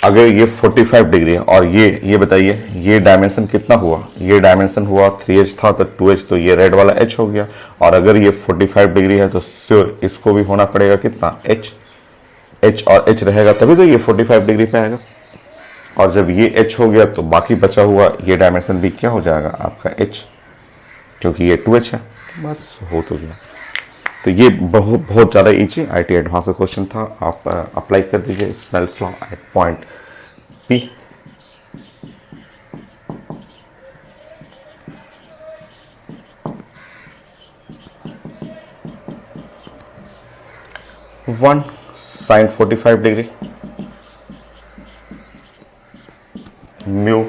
अगर ये 45 डिग्री है और ये बताइए ये डायमेंशन कितना हुआ, ये डायमेंशन हुआ 3h था तो 2h, तो ये रेड वाला h हो गया। और अगर ये 45 डिग्री है तो श्योर इसको भी होना पड़ेगा कितना, h और h रहेगा तभी तो ये 45 डिग्री पे आएगा। और जब ये h हो गया तो बाकी बचा हुआ ये डायमेंशन भी क्या हो जाएगा आपका h, क्योंकि ये 2h है, बस हो तो गया। तो ये बहुत ज़्यादा इजी आईटी एडवांस का क्वेश्चन था। आप अप्लाई कर दीजिए Snell's law at point P. One sine 45 degree mu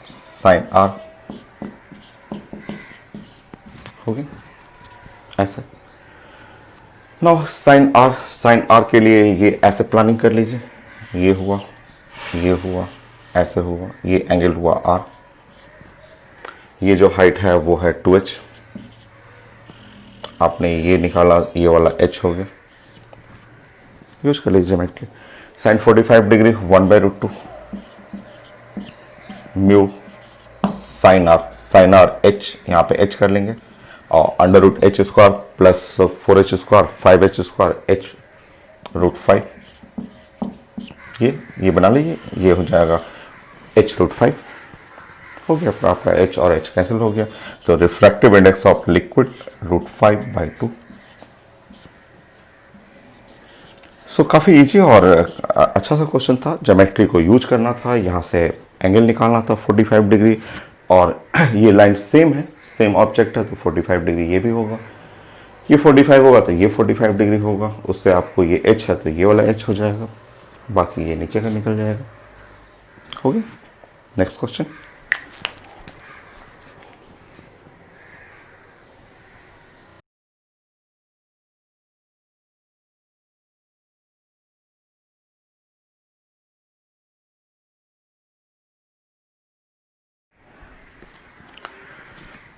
sine r होगी ऐसे। नाउ साइन आर के लिए ये ऐसे प्लानिंग कर लीजिए, ये हुआ, ऐसे हुआ, ये एंगल हुआ आर, ये जो हाइट है वो है 2h, आपने ये निकाला, ये वाला h हो गया, यूज कर लीजिए geometry. Sine 45 degree 1/√2 mu sine r h, यहाँ पे h कर लेंगे और अंडर√h² प्लस 4h², 5h², h√5, ये बना लीजिए, ये हो जाएगा h√5 हो गया आपका h और h कैंसिल हो गया। तो रिफ्रैक्टिव इंडेक्स ऑफ लिक्विड √5/2। सो काफ़ी इजी और अच्छा सा क्वेश्चन था। ज्योमेट्री को यूज करना था, यहाँ से एंगल निकालना था 45 डिग्री और ये लाइन सेम है, सेम ऑब्जेक्ट है तो 45 डिग्री ये भी होगा, ये 45 होगा तो ये 45 डिग्री होगा। उससे आपको ये h है तो ये वाला h हो जाएगा, बाकी ये नीचे का निकल जाएगा। हो गया, next question.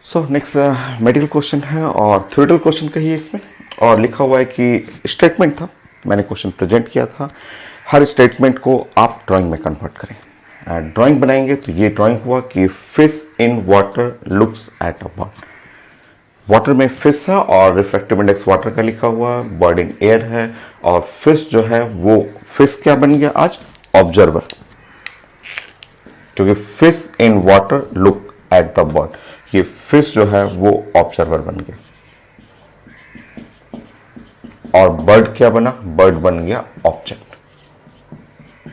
So next medical question है और थ्योरेटिकल क्वेश्चन कहिए इसमें, और लिखा हुआ है कि स्टेटमेंट था, मैंने क्वेश्चन प्रेजेंट किया था, हर स्टेटमेंट को आप ड्राइंग में कन्वर्ट करें। ड्राइंग बनाएंगे तो ये ड्राइंग हुआ कि fish in water looks at a bird. Water में फिश है और रिफ्रैक्टिव इंडेक्स वाटर का लिखा हुआ है, बर्ड इन एयर है और फिश जो है वो फिश क्या बन गया आज, ऑब्जर्वर, क्योंकि fish in water look at the bird, ये फिश जो है वो ऑब्जर्वर बन गया। और बर्ड क्या बना, बर्ड बन गया ऑब्जेक्ट।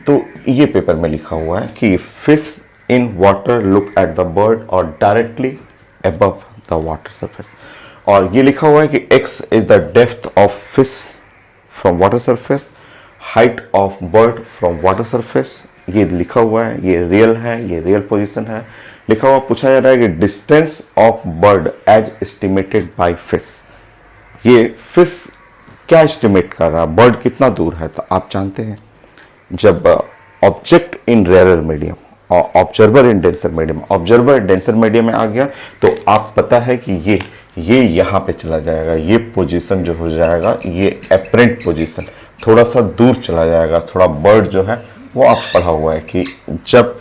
तो ये पेपर में लिखा हुआ है कि fish in water look at the bird और directly above the water surface. और ये लिखा हुआ है कि x is the depth of fish from water surface, height of bird from water surface. ये लिखा हुआ है, ये रियल है, ये रियल पोजीशन है। लिखा हुआ पूछा जा रहा है कि distance of bird as estimated by fish. ये फिश क्या एस्टिमेट कर रहा है, बर्ड कितना दूर है। तो आप जानते हैं जब ऑब्जेक्ट इन रेयर मीडियम और observer in denser medium, observer denser medium में आ गया तो आप पता है कि ये यहाँ पे चला जाएगा, ये पोजीशन जो हो जाएगा ये एपरेंट पोजीशन, थोड़ा सा दूर चला जाएगा। थोड़ा बर्ड जो है वो आप पढ़ा हुआ है कि जब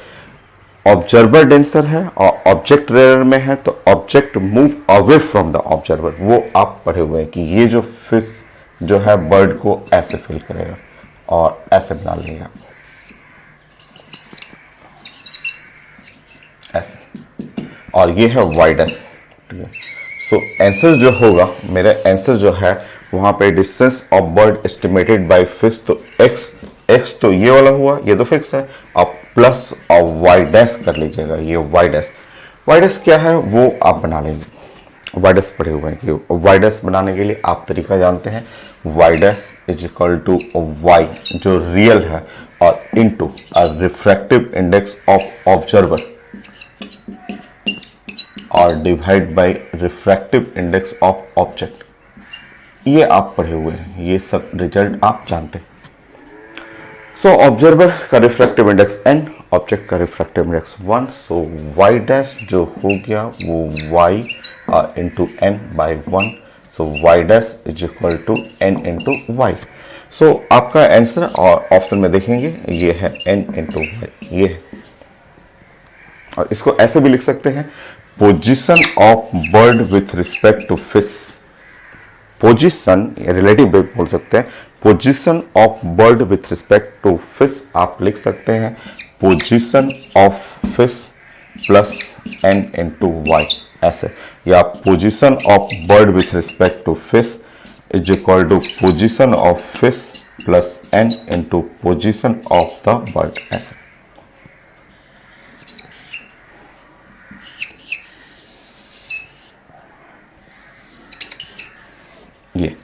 ऑब्जर्वर डेंसर है और ऑब्जेक्ट रेयर में है तो object move away from the observer, वो आप पढ़े हुए हैं कि ये जो फिश जो है बर्ड को ऐसे फील करेगा और ऐसे बना लेगा, ऐसे, और ये है वाइडेस्ट। ठीक है, सो आंसर जो होगा, मेरा आंसर जो है वहां पे distance of bird estimated by fish, तो x एक्स तो ये वाला हुआ, ये तो फिक्स है, अब प्लस और वाई डैश कर लीजिएगा, ये वाई डैश। वाई डैश क्या है वो आप बना लेंगे, वाई डैश पढ़े हुए हैं कि वाई डैश बनाने के लिए आप तरीका जानते हैं, Y dash is equal to Y जो रियल है और into refractive index of observer और divide by refractive index of object. ये आप पढ़े हुए हैं, ये सब रिजल्ट आप जानते हैं। सो ऑब्जर्वर का रिफ्रैक्टिव इंडेक्स n, ऑब्जेक्ट का refractive index 1, so y dash जो हो गया वो y into n by 1, so y dash is equal to n into Y. So आपका आंसर और ऑप्शन में देखेंगे ये है n इंटू वाई, ये है। और इसको ऐसे भी लिख सकते हैं, position of bird with respect to fish. Position relative बोल सकते हैं, position of bird with respect to fish आप लिख सकते हैं position of fish plus n into y, ऐसे, या position of bird with respect to fish is equal to position of fish plus n into position of the bird, ऐसे। ये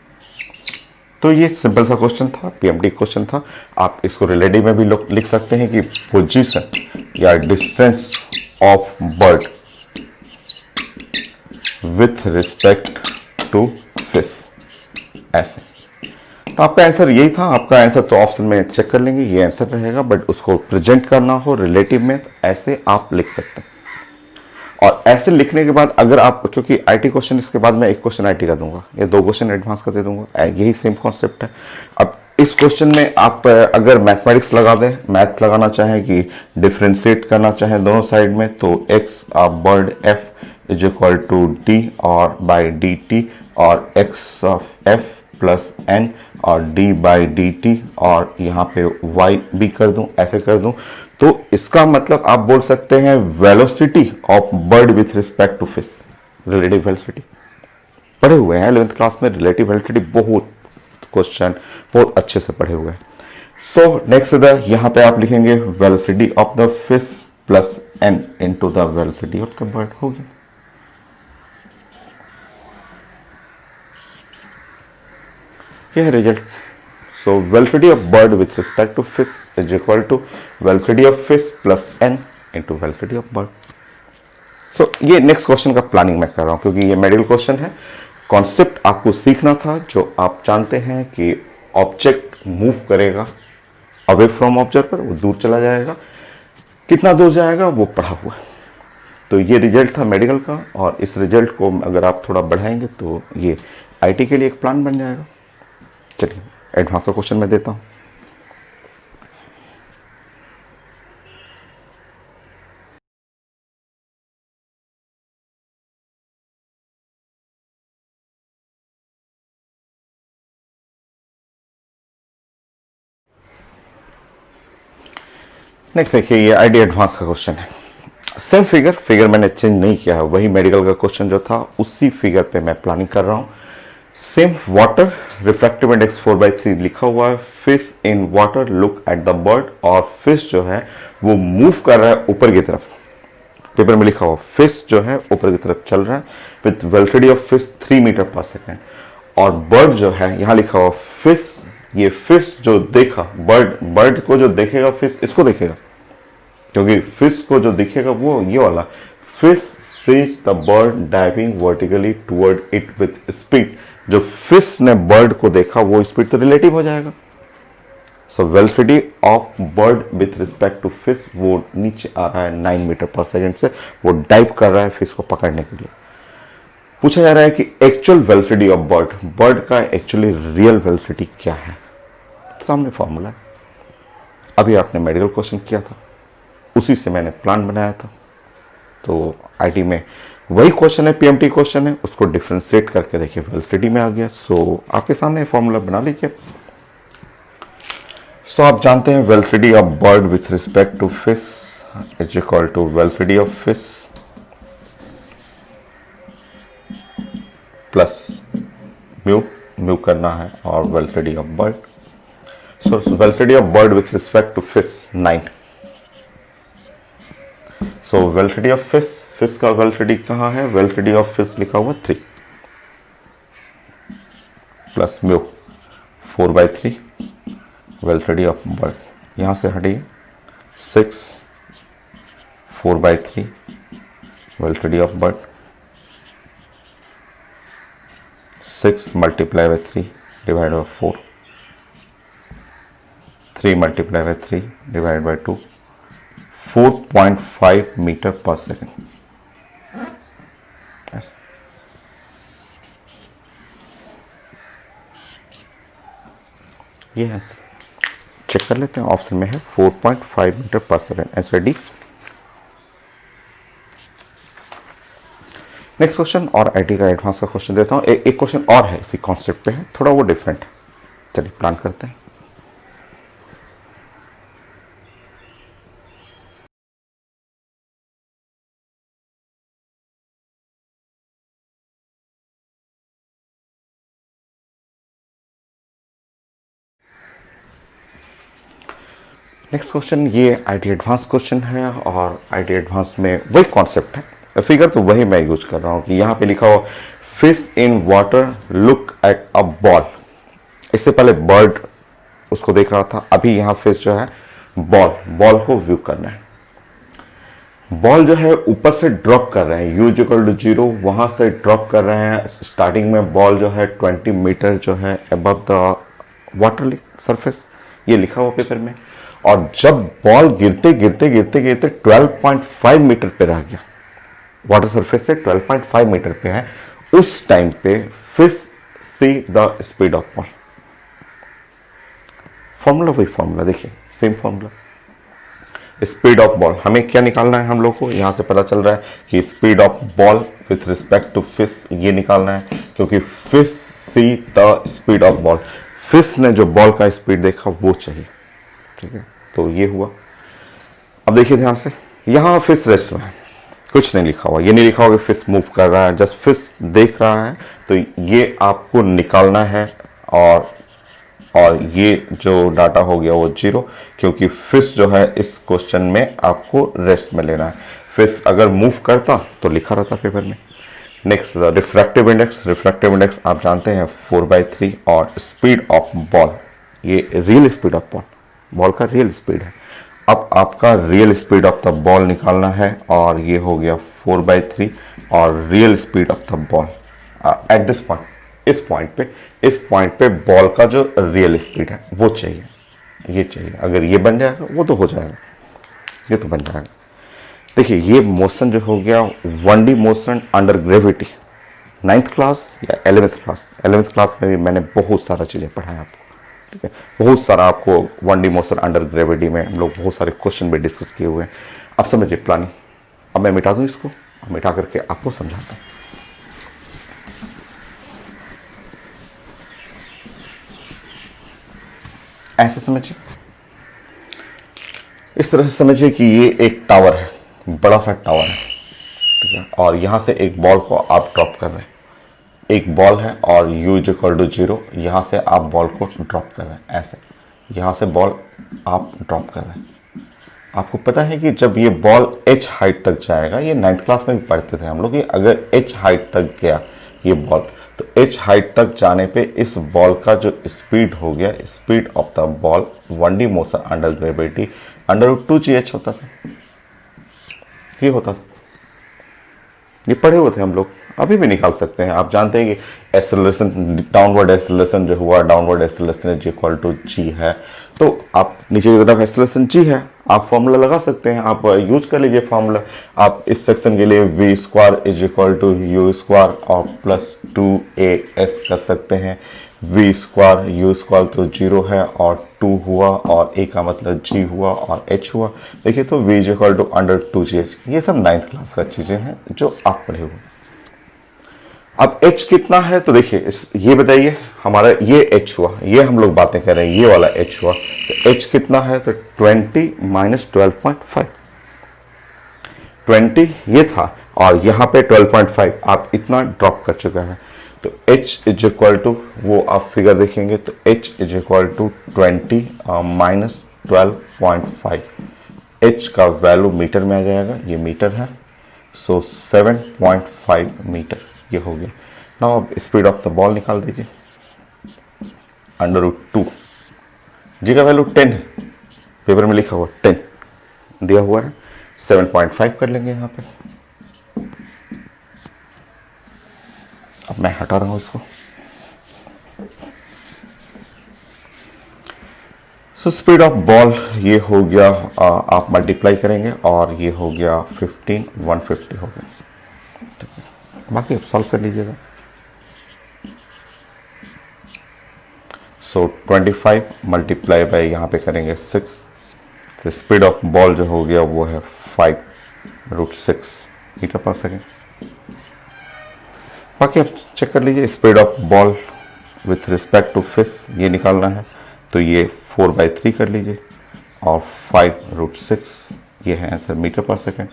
तो ये सिंपल सा क्वेश्चन था, पीएमटी क्वेश्चन था। आप इसको रिलेटिव में भी लिख सकते हैं कि पोजीशन या distance of bird with respect to fish, ऐसे। तो आपका आंसर यही था। आपका आंसर तो ऑप्शन में चेक कर लेंगे, ये आंसर रहेगा, बट उसको प्रेजेंट करना हो रिलेटिव में तो ऐसे आप लिख सकते हैं। और ऐसे लिखने के बाद अगर आप, क्योंकि आईटी क्वेश्चन इसके बाद मैं एक क्वेश्चन आईटी का दूंगा या 2 क्वेश्चन एडवांस का दे दूंगा, यही सेम कॉन्सेप्ट है। अब इस क्वेश्चन में आप अगर मैथमेटिक्स लगा दें, मैथ लगाना चाहें कि डिफ्रेंशिएट करना चाहें दोनों साइड में, तो x bird f is equal to d और बाई डी टी, और x of f plus n और डी बाई डी टी, और यहाँ पे वाई भी कर दूं, ऐसे कर दूं, तो इसका मतलब आप बोल सकते हैं velocity of bird with respect to fish, relative velocity. पढ़े हुए हैं 11th क्लास में रिलेटिव वेलोसिटी, बहुत क्वेश्चन बहुत अच्छे से पढ़े हुए हैं। सो नेक्स्ट इधर यहाँ पे आप लिखेंगे velocity of the fish plus N into the velocity of the bird, हो गया। यह है result. So velocity of bird with respect to fish is equal to velocity of fish plus N into velocity of bird. So ये next question का planning मैं कर रहा हूं क्योंकि ये मेडिकल क्वेश्चन है। कॉन्सेप्ट आपको सीखना था, जो आप जानते हैं कि ऑब्जेक्ट मूव करेगा अवे फ्रॉम ऑब्जर्वर, वो दूर चला जाएगा, कितना दूर जाएगा वो पढ़ा हुआ है। तो ये रिजल्ट था मेडिकल का, और इस रिजल्ट को अगर आप थोड़ा बढ़ाएंगे तो ये आईटी के लिए एक प्लान बन जाएगा। चलिए एडवांस का क्वेश्चन मैं देता हूं। नेक्स्ट देखिए, ये आईडी एडवांस का क्वेश्चन है। सेम फिगर मैंने चेंज नहीं किया है, वही मेडिकल का क्वेश्चन जो था उसी फिगर पे मैं प्लानिंग कर रहा हूं। सेम वाटर, रिफ्रैक्टिव इंडेक्स 4/3 लिखा हुआ है। Fish in water look at the bird, और फिश जो है वो मूव कर रहा है ऊपर की तरफ। पेपर में लिखा हुआ फिश जो है ऊपर की तरफ चल रहा है with velocity of fish 3 metre per second, और बर्ड जो है यहाँ लिखा हुआ फिश, ये फिश जो देखा, बर्ड को जो देखेगा फिश इसको देखेगा, क्योंकि फिश को जो दिखेगा वो ये वाला fish sees the bird diving vertically toward it with speed. जो फिश ने बर्ड को देखा वो स्पीड तो रिलेटिव हो जाएगा। So velocity of bird with respect to fish वो नीचे आ रहा है 9 मीटर पर सेकेंड से, वो डाइव कर रहा है फिश को पकड़ने के लिए। पूछा जा रहा है कि एक्चुअल वेलोसिटी ऑफ बर्ड का एक्चुअली रियल वेलोसिटी क्या है। सामने फॉर्मूला है, अभी आपने मेडिकल क्वेश्चन किया था, उसी से मैंने प्लान बनाया था। तो आईटी में वही क्वेश्चन है, पीएमटी क्वेश्चन है, उसको डिफरेंशिएट करके देखिए वेलोसिटी में आ गया। सो आपके सामने फॉर्मूला बना लीजिए। सो आप जानते हैं velocity of bird with respect to fish is equal to velocity of fish plus mu करना है और velocity of bird. So velocity of bird with respect to fish 9. So velocity of fish का velocity कहाँ है? velocity of fish लिखा हुआ 3 plus mu 4/3 velocity of bird, यहाँ से हटिए 6 4/3 velocity of bird 6 multiplied by 3 divided by 4 3 multiplied by 3 divided by 2 4.5 meter per second. Yes. ये है, चेक कर लेते हैं, ऑप्शन में है 4.5 metre per second, answer D. Next question और आईटी का एडवांस का क्वेश्चन देता हूँ। एक क्वेश्चन और है इसी कॉन्सेप्ट पे है, थोड़ा वो डिफरेंट है। चलिए प्लान करते हैं। नेक्स्ट क्वेश्चन ये आईटी एडवांस क्वेश्चन है और आईटी एडवांस में वही कॉन्सेप्ट है, फिगर तो वही मैं यूज कर रहा हूँ कि यहाँ पे लिखा हुआ fish in water look at a ball. इससे पहले बर्ड उसको देख रहा था, अभी यहाँ फिश जो है बॉल को व्यू करना है। बॉल जो है ऊपर से ड्रॉप कर रहे हैं, u=0 वहां से ड्रॉप कर रहे हैं। स्टार्टिंग में बॉल जो है 20 मीटर जो है अबव द वाटर सरफेस, ये लिखा हुआ पेपर में। और जब बॉल गिरते गिरते गिरते गिरते 12.5 मीटर पे रह गया, वाटर सरफेस से 12.5 मीटर पे है, उस टाइम पे fish see the speed of ball. Formula वही फॉर्मूला, देखिए same formula. Speed of ball हमें क्या निकालना है, हम लोग को यहां से पता चल रहा है कि speed of ball with respect to fish ये निकालना है, क्योंकि fish see the speed of ball, fish ने जो बॉल का स्पीड देखा वो चाहिए, ठीक है। तो ये हुआ। अब देखिए ध्यान से, यहां फिश रेस्ट में है, कुछ नहीं लिखा हुआ, ये नहीं लिखा हुआ कि फिश मूव कर रहा है, जस्ट फिश देख रहा है। तो ये आपको निकालना है और ये जो डाटा हो गया वो 0, क्योंकि फिश जो है इस क्वेश्चन में आपको रेस्ट में लेना है। फिश अगर मूव करता तो लिखा रहता पेपर में। Next refractive index, refractive index आप जानते हैं 4/3 और स्पीड ऑफ बॉल, ये रियल स्पीड ऑफ बॉल का रियल स्पीड है। अब आपका real speed of the ball निकालना है और ये हो गया 4/3 और real speed of the ball at this point, इस पॉइंट पे बॉल का जो रियल स्पीड है वो चाहिए, ये चाहिए। अगर ये बन जाएगा वो तो हो जाएगा, ये तो बन जाएगा। देखिए ये मोशन जो हो गया 1D motion under gravity, 9th class या 11th क्लास में भी मैंने बहुत सारा चीज़ें पढ़ाया आपको, ठीक है। बहुत सारा आपको 1D मोशन अंडर ग्रेविटी में हम लोग बहुत सारे क्वेश्चन भी डिस्कस किए हुए हैं। अब समझिए प्लानिंग। अब मैं मिटा दूं इसको, मिटा करके आपको समझाता हूँ। ऐसे समझिए, इस तरह से समझिए कि ये एक टावर है, बड़ा सा टावर है, ठीक है। और यहां से एक बॉल को आप ड्रॉप कर रहे हैं, एक बॉल है और u=0, यहां से आप बॉल को ड्रॉप कर रहे हैं, ऐसे यहां से बॉल आप ड्रॉप कर रहे हैं। आपको पता है कि जब ये बॉल h हाइट तक जाएगा, ये 9th क्लास में भी पढ़ते थे हम लोग, अगर h हाइट तक गया ये बॉल, तो h हाइट तक जाने पे इस बॉल का जो स्पीड हो गया, speed of the ball 1D motion under gravity √2gh होता था, ये होता था। ये पढ़े हुए थे हम लोग, अभी भी निकाल सकते हैं। आप जानते हैं कि एक्सेलरेशन, डाउनवर्ड एक्सेलरेशन जो हुआ, downward acceleration is equal to g है। तो आप नीचे की तरफ एक्सेलरेशन g है, आप फॉर्मूला लगा सकते हैं, आप यूज कर लीजिए फॉर्मूला। आप इस सेक्शन के लिए v² is equal to u² और प्लस 2as कर सकते हैं। v² u² तो 0 है और 2 हुआ और a का मतलब g हुआ और h हुआ। देखिए तो v is equal to √2gh। ये सब 9th क्लास का चीजें हैं जो आप पढ़े हुए। अब h कितना है तो देखिए ये बताइए, हमारा ये h हुआ, ये हम लोग बातें कर रहे हैं, ये वाला h हुआ, तो h कितना है तो 20 माइनस 12.5, 20 ये था और यहाँ पे 12.5 आप इतना ड्रॉप कर चुका है। तो h इज इक्वल टू, वो आप फिगर देखेंगे तो h is equal to 20 minus 12.5। h का वैल्यू मीटर में आ जाएगा, ये मीटर है, सो 7.5 मीटर ये हो गया। नाउ अब स्पीड ऑफ द बॉल निकाल दीजिए, √2। जी का वैल्यू 10 है, पेपर में लिखा हुआ 10 दिया हुआ है, 7.5 कर लेंगे यहाँ पे। अब मैं हटा रहा हूँ इसको। सो स्पीड ऑफ बॉल ये हो गया, आप मल्टीप्लाई करेंगे और ये हो गया 150 हो गया। बाकी आप सॉल्व कर लीजिएगा। सो 25 मल्टीप्लाई बाय यहाँ पे करेंगे 6, तो स्पीड ऑफ बॉल जो हो गया वो है 5√6 मीटर पर सेकेंड। बाकी आप चेक कर लीजिए, speed of ball with respect to fish ये निकालना है, तो ये 4/3 कर लीजिए और 5√6 ये है answer metre per second.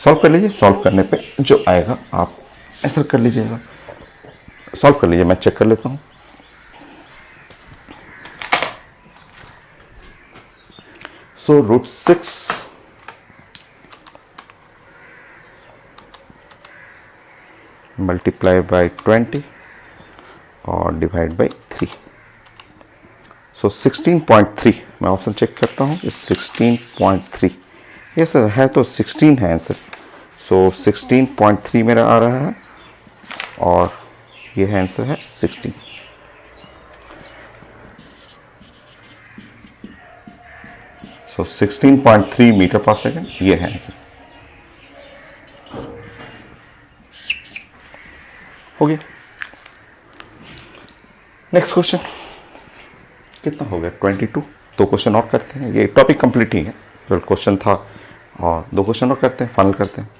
Solve कर लीजिए, सॉल्व करने पे जो आएगा आप आंसर कर लीजिएगा। सॉल्व कर लीजिए, मैं चेक कर लेता हूँ। सो √6 मल्टीप्लाई बाय 20 और डिवाइड बाय 3, सो 16.3। मैं ऑप्शन चेक करता हूँ, 16.3 ये सर है, तो 16 है आंसर। सो 16.3 मेरा आ रहा है और ये है आंसर है 16। सो 16.3 मीटर पर सेकेंड ये है आंसर। हो गया। नेक्स्ट क्वेश्चन कितना हो गया, 22। 2 क्वेश्चन और करते हैं, ये टॉपिक कंप्लीट ही है, जो क्वेश्चन था, और 2 क्वेश्चन और करते हैं, फाइनल करते हैं।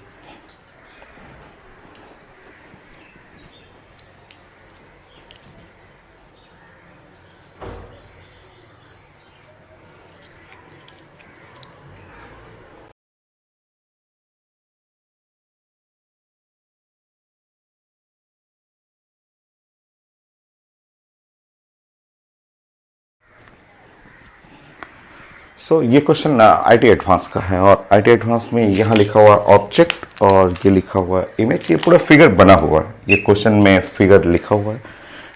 सो ये क्वेश्चन आईटी एडवांस का है, और आईटी एडवांस में यहाँ लिखा हुआ ऑब्जेक्ट और ये लिखा हुआ इमेज, ये पूरा फिगर बना हुआ है। ये क्वेश्चन में फिगर लिखा हुआ है,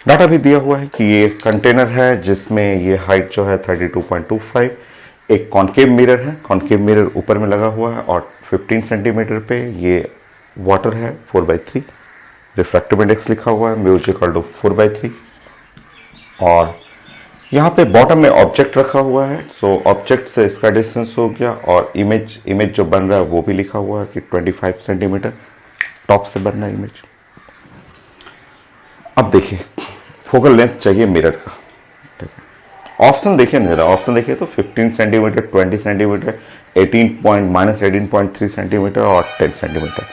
डाटा भी दिया हुआ है कि ये कंटेनर है जिसमें ये हाइट जो है 32.25, एक कॉनकेव मिरर है, कॉनकेव मिरर ऊपर में लगा हुआ है, और 15 सेंटीमीटर पे ये वाटर है 4/3, रिफ्रैक्टिव इंडेक्स लिखा हुआ है म्यूजिकल टू 4/3, और यहाँ पे बॉटम में ऑब्जेक्ट रखा हुआ है। सो ऑब्जेक्ट से इसका डिस्टेंस हो गया, और इमेज जो बन रहा है वो भी लिखा हुआ है कि 25 सेंटीमीटर टॉप से बन रहा है इमेज। अब देखिए, फोकल लेंथ चाहिए मिरर का, ठीक है। ऑप्शन देखिए मेरा, ऑप्शन देखिए तो 15 सेंटीमीटर, 20 सेंटीमीटर, 18.3 सेंटीमीटर और 10 सेंटीमीटर।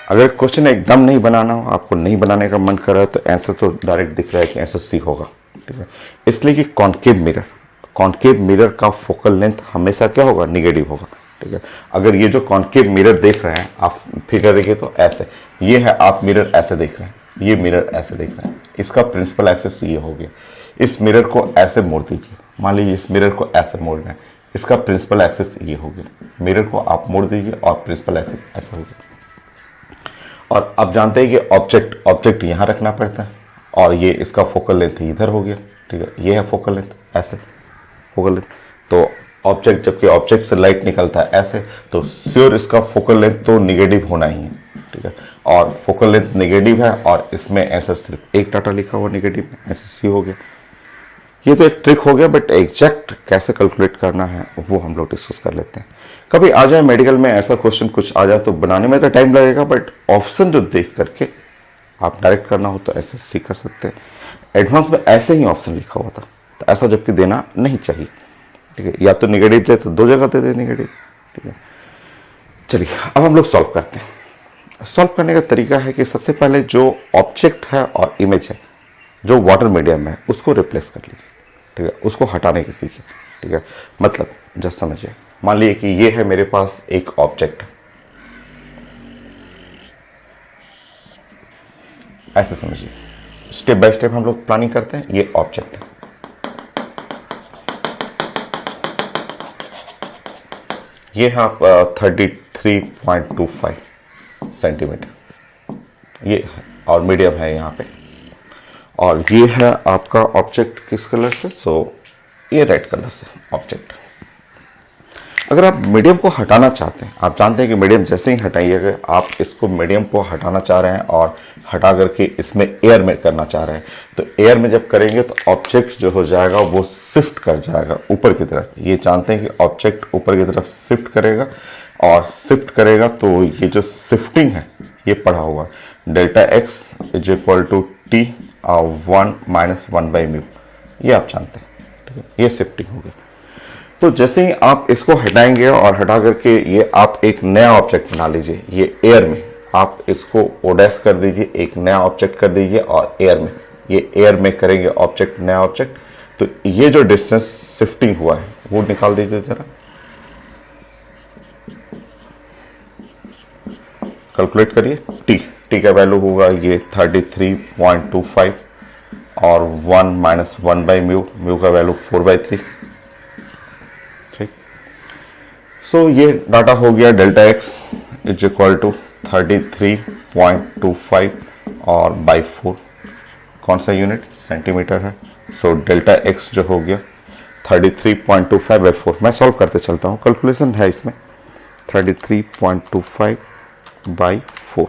अगर क्वेश्चन एकदम नहीं बनाना हो, आपको नहीं बनाने का मन कर रहा है, तो आंसर तो डायरेक्ट दिख रहा है कि आंसर सी होगा, ठीक है। इसलिए कि कॉनकेव मिरर का फोकल लेंथ हमेशा क्या होगा, निगेटिव होगा, ठीक है। अगर ये जो कॉनकेव मिरर देख रहे हैं आप, फिगर देखिए तो ऐसे, ये है, आप मिरर ऐसे देख रहे हैं, ये मिरर ऐसे देख रहे हैं, इसका प्रिंसिपल एक्सिस ये हो गया। इस मिरर को ऐसे मोड़ दीजिए, मान लीजिए इस मिरर को ऐसे मोड़ रहे हैं, इसका प्रिंसिपल एक्सिस ये हो गया। मिरर को आप मोड़ दीजिए और प्रिंसिपल एक्सिस ऐसा हो गया। और आप जानते हैं कि ऑब्जेक्ट यहाँ रखना पड़ता है, और ये इसका फोकल लेंथ इधर हो गया, ठीक है। ये है फोकल लेंथ, ऐसे फोकल लेंथ। तो ऑब्जेक्ट, जबकि ऑब्जेक्ट से लाइट निकलता है ऐसे, तो श्योर इसका फोकल लेंथ तो निगेटिव होना ही है, ठीक है। और फोकल लेंथ निगेटिव है, और इसमें आंसर सिर्फ एक डाटा लिखा हुआ निगेटिव में, आंसर सी हो गया। ये तो एक ट्रिक हो गया, बट एग्जैक्ट कैसे कैलकुलेट करना है वो हम लोग डिस्कस कर लेते हैं। कभी आ जाए मेडिकल में ऐसा क्वेश्चन कुछ आ जाए तो बनाने में तो टाइम लगेगा, बट ऑप्शन जो देख करके आप डायरेक्ट करना हो तो ऐसे सीख कर सकते हैं। एडवांस में ऐसे ही ऑप्शन लिखा हुआ था, तो ऐसा जबकि देना नहीं चाहिए, ठीक है। या तो निगेटिव जाए तो 2 जगह दे दे निगेटिव, ठीक है। चलिए अब हम लोग सॉल्व करते हैं। सॉल्व करने का तरीका है कि सबसे पहले जो ऑब्जेक्ट है और इमेज है जो वाटर मीडियम में है उसको रिप्लेस कर लीजिए, ठीक है। उसको हटाने की सीखिए, ठीक है। मतलब जस्ट समझिए, मान लीजिए कि ये है मेरे पास एक ऑब्जेक्ट, ऐसे समझिए, स्टेप बाय स्टेप हम लोग प्लानिंग करते हैं। ये ऑब्जेक्ट है, ये है आप 33.25 सेंटीमीटर, ये है, और मीडियम है यहाँ पे। और ये है आपका ऑब्जेक्ट किस कलर से, सो ये रेड कलर से ऑब्जेक्ट। अगर आप मीडियम को हटाना चाहते हैं, आप जानते हैं कि मीडियम जैसे ही हटाइएगा, आप इसको मीडियम को हटाना चाह रहे हैं और हटा करके इसमें एयर में करना चाह रहे हैं, तो एयर में जब करेंगे तो ऑब्जेक्ट जो हो जाएगा वो शिफ्ट कर जाएगा ऊपर की तरफ। ये जानते हैं कि ऑब्जेक्ट ऊपर की तरफ शिफ्ट करेगा, और शिफ्ट करेगा तो ये जो शिफ्टिंग है ये पढ़ा हुआ delta x is equal to T 1-1/μ, ये आप जानते हैं, ठीक है, ये शिफ्टिंग हो गई। तो जैसे ही आप इसको हटाएंगे और हटा करके ये आप एक नया ऑब्जेक्ट बना लीजिए, ये एयर में आप इसको ओडेस कर दीजिए, एक नया ऑब्जेक्ट कर दीजिए, और एयर में ये एयर में करेंगे ऑब्जेक्ट, नया ऑब्जेक्ट। तो ये जो डिस्टेंस शिफ्टिंग हुआ है वो निकाल दीजिए जरा, कैलकुलेट करिए। टी का वैल्यू होगा ये 33.25 और 1-1/μ, म्यू का वैल्यू 4/3। ठीक, सो ये डाटा हो गया delta x is equal to 33.25 और बाई 4, कौन सा यूनिट, सेंटीमीटर है। सो डेल्टा एक्स जो हो गया 33.25/4। मैं सॉल्व करते चलता हूँ, कैलकुलेशन है इसमें। 33.25 बाई 4,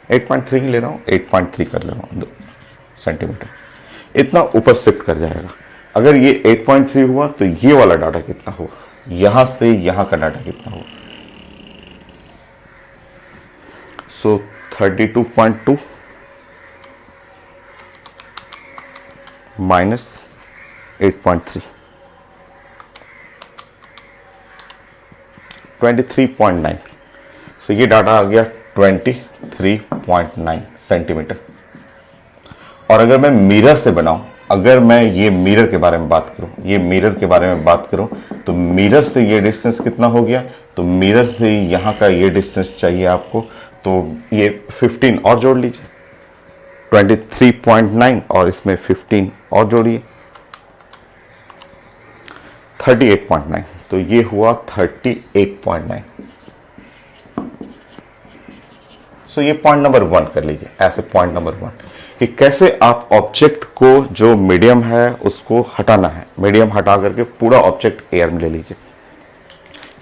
8.3 ही ले रहा हूँ, 8.3 कर ले रहा हूँ, 2 सेंटीमीटर इतना ऊपर शिफ्ट कर जाएगा। अगर ये 8.3 हुआ तो ये वाला डाटा कितना होगा, यहां से यहां का डाटा कितना होगा। सो 32.2 माइनस 8.3, 23.9। सो ये डाटा आ गया 23.9 सेंटीमीटर। और अगर मैं मिरर से बनाऊं, अगर मैं ये मिरर के बारे में बात करूं, ये मिरर के बारे में बात करूं, तो मिरर से ये डिस्टेंस कितना हो गया, तो मिरर से यहाँ का ये डिस्टेंस चाहिए आपको, तो ये 15 और जोड़ लीजिए, 23.9 और इसमें 15 और जोड़िए, 38.9, तो ये हुआ 38.9। सो ये पॉइंट नंबर 1 कर लीजिए, ऐसे पॉइंट नंबर 1 कि कैसे आप ऑब्जेक्ट को जो मीडियम है उसको हटाना है। मीडियम हटा करके पूरा ऑब्जेक्ट एयर में ले लीजिए।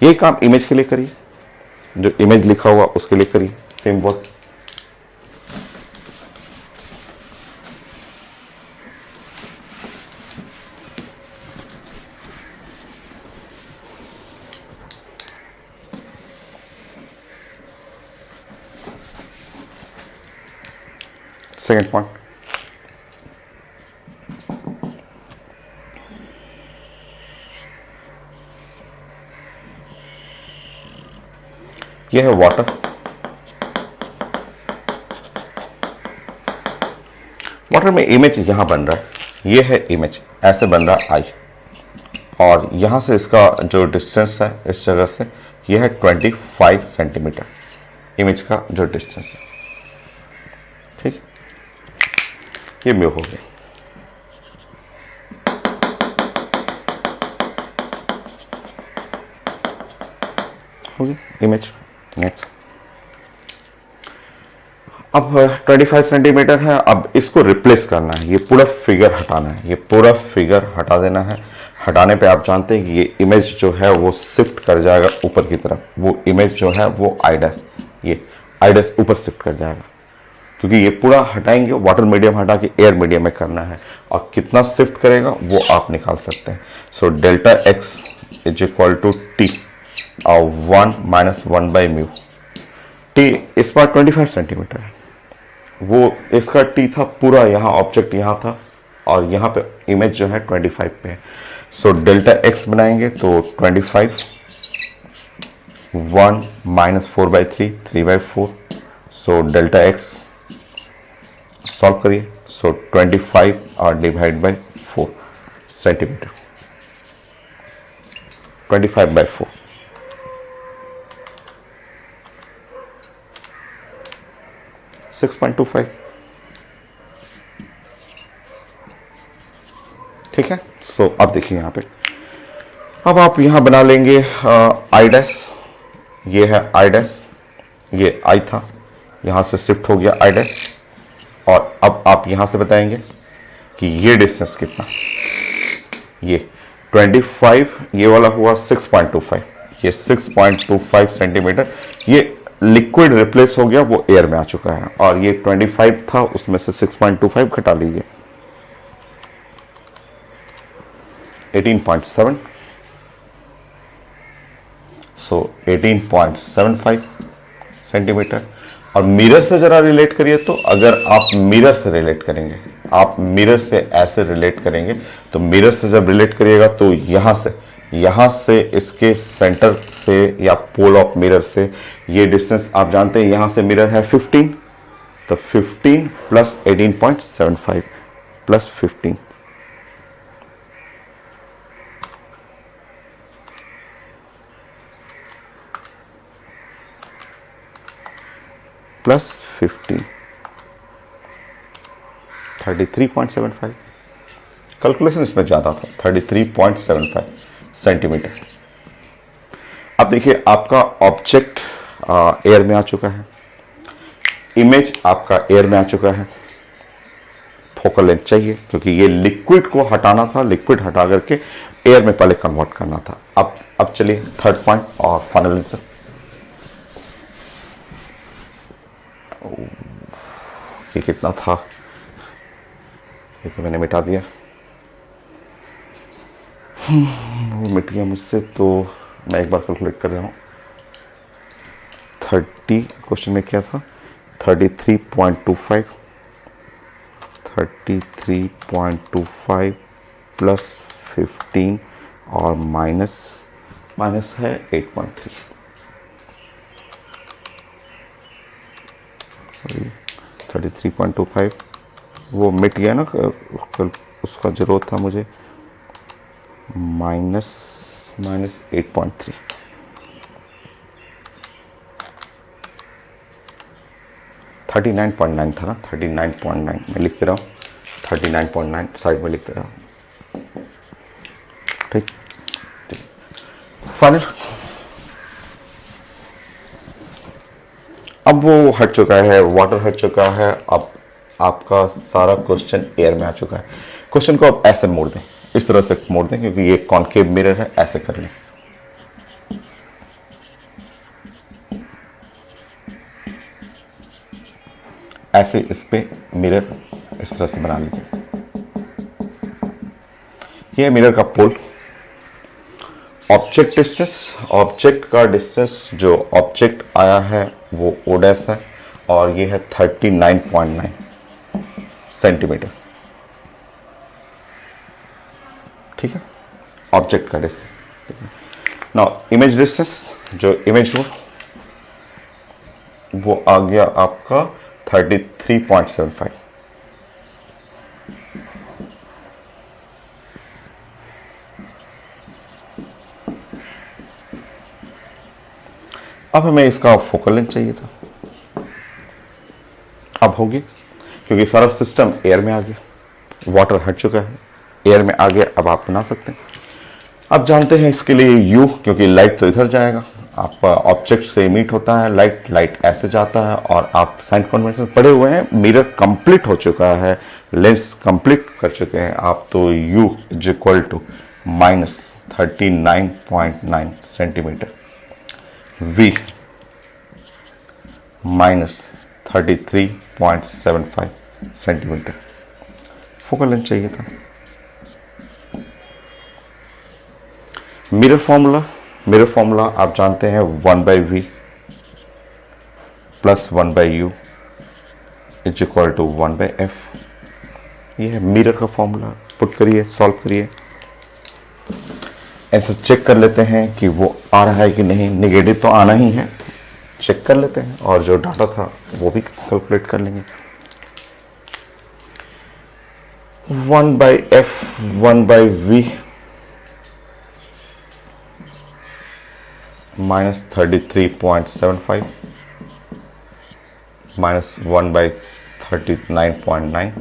यही काम इमेज के लिए करिए, जो इमेज लिखा हुआ उसके लिए करिए, सेम वर्क। सेकेंड पॉइंट, यह है वाटर। वाटर में इमेज यहां बन रहा है, यह है इमेज, ऐसे बन रहा है आई, और यहां से इसका जो डिस्टेंस है इस जगह से यह है 25 सेंटीमीटर, इमेज का जो डिस्टेंस है। ठीक, ये म्यू हो गया। हो गई इमेज। नेक्स्ट, अब 25 सेंटीमीटर है, अब इसको रिप्लेस करना है, ये पूरा फिगर हटाना है, ये पूरा फिगर हटा देना है। हटाने पे आप जानते हैं कि ये इमेज जो है वो शिफ्ट कर जाएगा ऊपर की तरफ, वो इमेज जो है वो आइडस, ये आइडस ऊपर शिफ्ट कर जाएगा, क्योंकि ये पूरा हटाएंगे, वाटर मीडियम हटा के एयर मीडियम में करना है, और कितना शिफ्ट करेगा वो आप निकाल सकते हैं। So delta x is equal to T और 1-1/μ। टी इस बार 25 सेंटीमीटर है, वो इसका टी था पूरा, यहाँ ऑब्जेक्ट यहाँ था और यहाँ पे इमेज जो है 25 पे है। सो डेल्टा एक्स बनाएंगे तो 25, 1-4/3, 3/4। सो डेल्टा एक्स सॉल्व करिए। सो 25 और डिवाइड बाई 4 सेंटीमीटर, 25/4। 6.25। ठीक है। सो अब देखिए यहाँ पे, अब आप यहां बना लेंगे आई डैश, ये है आई डैश, ये आई था, यहां से शिफ्ट हो गया आई डैश, और अब आप यहां से बताएंगे कि ये डिस्टेंस कितना, ये 25, ये वाला हुआ 6.25, ये 6.25 सेंटीमीटर, ये लिक्विड रिप्लेस हो गया, वो एयर में आ चुका है, और ये 25 था, उसमें से 6.25 घटा लीजिए, 18.7, सो 18.75 सेंटीमीटर। और मिरर से जरा रिलेट करिए, तो अगर आप मिरर से रिलेट करेंगे, आप मिरर से ऐसे रिलेट करेंगे, तो मिरर से जब रिलेट करिएगा तो यहां से इसके सेंटर से या पोल ऑफ मिरर से ये डिस्टेंस आप जानते हैं, यहां से मिरर है 15, तो 15 प्लस 18.75 प्लस 15, प्लस 15, 33.75। कैलकुलेशन इसमें ज़्यादा था, 33.75 सेंटीमीटर। अब देखिए आपका ऑब्जेक्ट एयर में आ चुका है, इमेज आपका एयर में आ चुका है, फोकल लेंथ चाहिए क्योंकि ये लिक्विड को हटाना था, लिक्विड हटा करके एयर में पहले कन्वर्ट करना था। अब चलिए थर्ड पॉइंट और फाइनल आंसर। ये कितना था, ये तो मैंने मिटा दिया, वो मिट गया मुझसे, तो मैं एक बार कैलकुलेट कर रहा हूँ। 30 क्वेश्चन में क्या था, 33.25 प्लस 15 और माइनस है 8.3, 33.25 वो मिट गया ना, कल उसका जरूरत था मुझे, माइनस 8.3, $39.9 था ना, 39.9 मैं लिख दे रहा हूँ, 39.9 साइड में लिख दे रहा हूँ। ठीक, फाइनल। अब वो हट चुका है, वाटर हट चुका है, अब आपका सारा क्वेश्चन एयर में आ चुका है। क्वेश्चन को अब ऐसे मोड़ दें, इस तरह से मोड़ दें, क्योंकि ये कॉनकेव मिरर है, ऐसे कर लें। ऐसे इस पे मिरर इस तरह से बना लीजिए। ये मिरर का पोल, ऑब्जेक्ट डिस्टेंस, ऑब्जेक्ट का डिस्टेंस जो ऑब्जेक्ट आया है वो ओ डैश है, और ये है 39.9 सेंटीमीटर। ठीक है, ऑब्जेक्ट का डिस्टेंस। नाउ इमेज डिस्टेंस, जो इमेज हो वो आ गया आपका 33.75। अब हमें इसका फोकल लेंथ चाहिए था, अब होगी, क्योंकि सारा सिस्टम एयर में आ गया, वाटर हट चुका है, एयर में आ गया, अब आप बना सकते हैं। अब जानते हैं इसके लिए यू, क्योंकि लाइट तो इधर जाएगा, आपका ऑब्जेक्ट से इमिट होता है लाइट ऐसे जाता है, और आप साइन कन्वेंशन पढ़े हुए हैं, मिरर कंप्लीट हो चुका है, लेंस कंप्लीट कर चुके हैं आप, तो u is equal to minus 39.9 centimetre, v minus 33.75 centimetre. Focal length चाहिए था। मिरर फॉर्मूला आप जानते हैं, 1/v plus 1/u is equal to 1/f। ये है मिरर का फॉर्मूला, पुट करिए, सॉल्व करिए, ऐसे चेक कर लेते हैं कि वो आ रहा है कि नहीं, नेगेटिव तो आना ही है, चेक कर लेते हैं, और जो डाटा था वो भी कैलकुलेट कर लेंगे। 1/f 1/v minus 33.75 minus 1/39.9,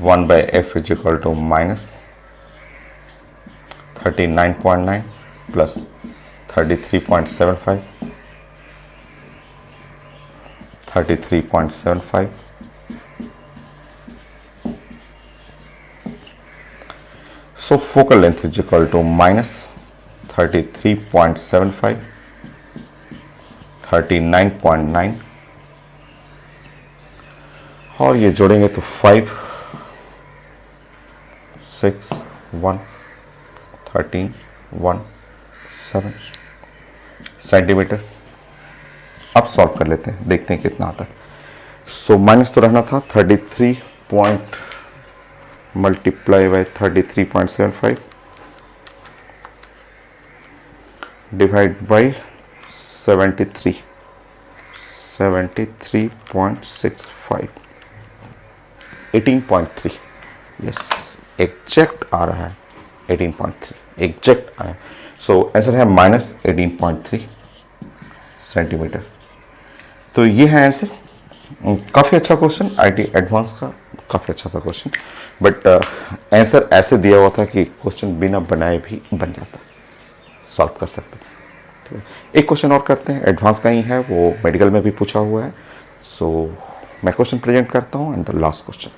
1/f is equal to minus 39.9 plus 33.75, 33.75, so focal length is equal to minus 33.75, 39.9, और ये जोड़ेंगे तो 5, 6, 1, 13, 1, 7 सेंटीमीटर। अब सॉल्व कर लेते हैं, देखते हैं कितना आता है। सो माइनस तो रहना था 33 point multiply by 33.75 divide by 73, 73.65, 18.3, yes exact आ रहा है 18.3 एग्जैक्ट आया। सो आंसर है माइनस 18.3 सेंटीमीटर। तो ये है आंसर। काफ़ी अच्छा क्वेश्चन, आईटी एडवांस का काफ़ी अच्छा सा क्वेश्चन, बट आंसर ऐसे दिया हुआ था कि क्वेश्चन बिना बनाए भी बन जाता, सॉल्व कर सकते थे। ठीक है, एक क्वेश्चन और करते हैं, एडवांस का ही है, वो मेडिकल में भी पूछा हुआ है। सो मैं क्वेश्चन प्रेजेंट करता हूँ and the last question.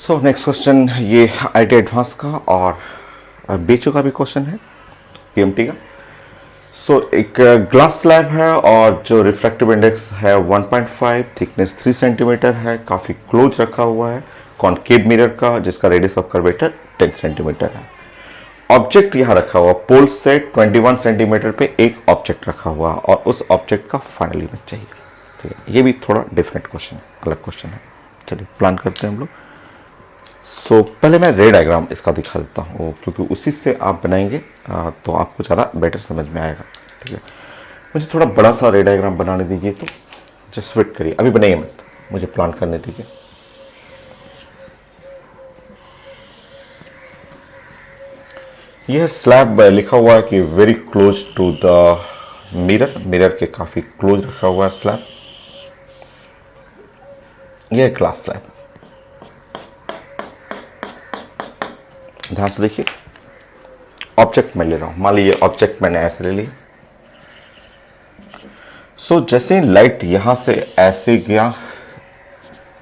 So next question, ये आईटी एडवांस का और बीएचयू का भी क्वेश्चन है, पीएमटी का। सो एक ग्लास स्लैब है और जो रिफ्रैक्टिव इंडेक्स है 1.5, थिकनेस 3 सेंटीमीटर है, काफ़ी क्लोज रखा हुआ है कॉनकेव मिरर का, जिसका रेडियस ऑफ कर्वेचर 10 सेंटीमीटर है। ऑब्जेक्ट यहाँ रखा हुआ, पोल से 21 सेंटीमीटर पे एक ऑब्जेक्ट रखा हुआ और उस ऑब्जेक्ट का फाइनल इमेज चाहिए। ठीक है, ये भी थोड़ा डिफरेंट क्वेश्चन है, अलग क्वेश्चन है। चलिए प्लान करते हैं हम लोग। सो पहले मैं रे डायग्राम इसका दिखा देता हूँ, क्योंकि उसी से आप बनाएंगे तो आपको ज़्यादा बेटर समझ में आएगा। ठीक है, मुझे थोड़ा बड़ा सा रे डायग्राम बनाने दीजिए, तो जस्ट वेट करिए, अभी बनाइए मत, मुझे प्लान करने दीजिए। यह स्लैब लिखा हुआ है कि very close to the mirror, mirror के काफ़ी क्लोज रखा हुआ है स्लैब। यह ग्लास स्लैब, ध्यान से देखिए। ऑब्जेक्ट मैं ले रहा हूं, मान लीजिए ऑब्जेक्ट मैंने ऐसे ले लिया। सो जैसे लाइट यहां से ऐसे गया,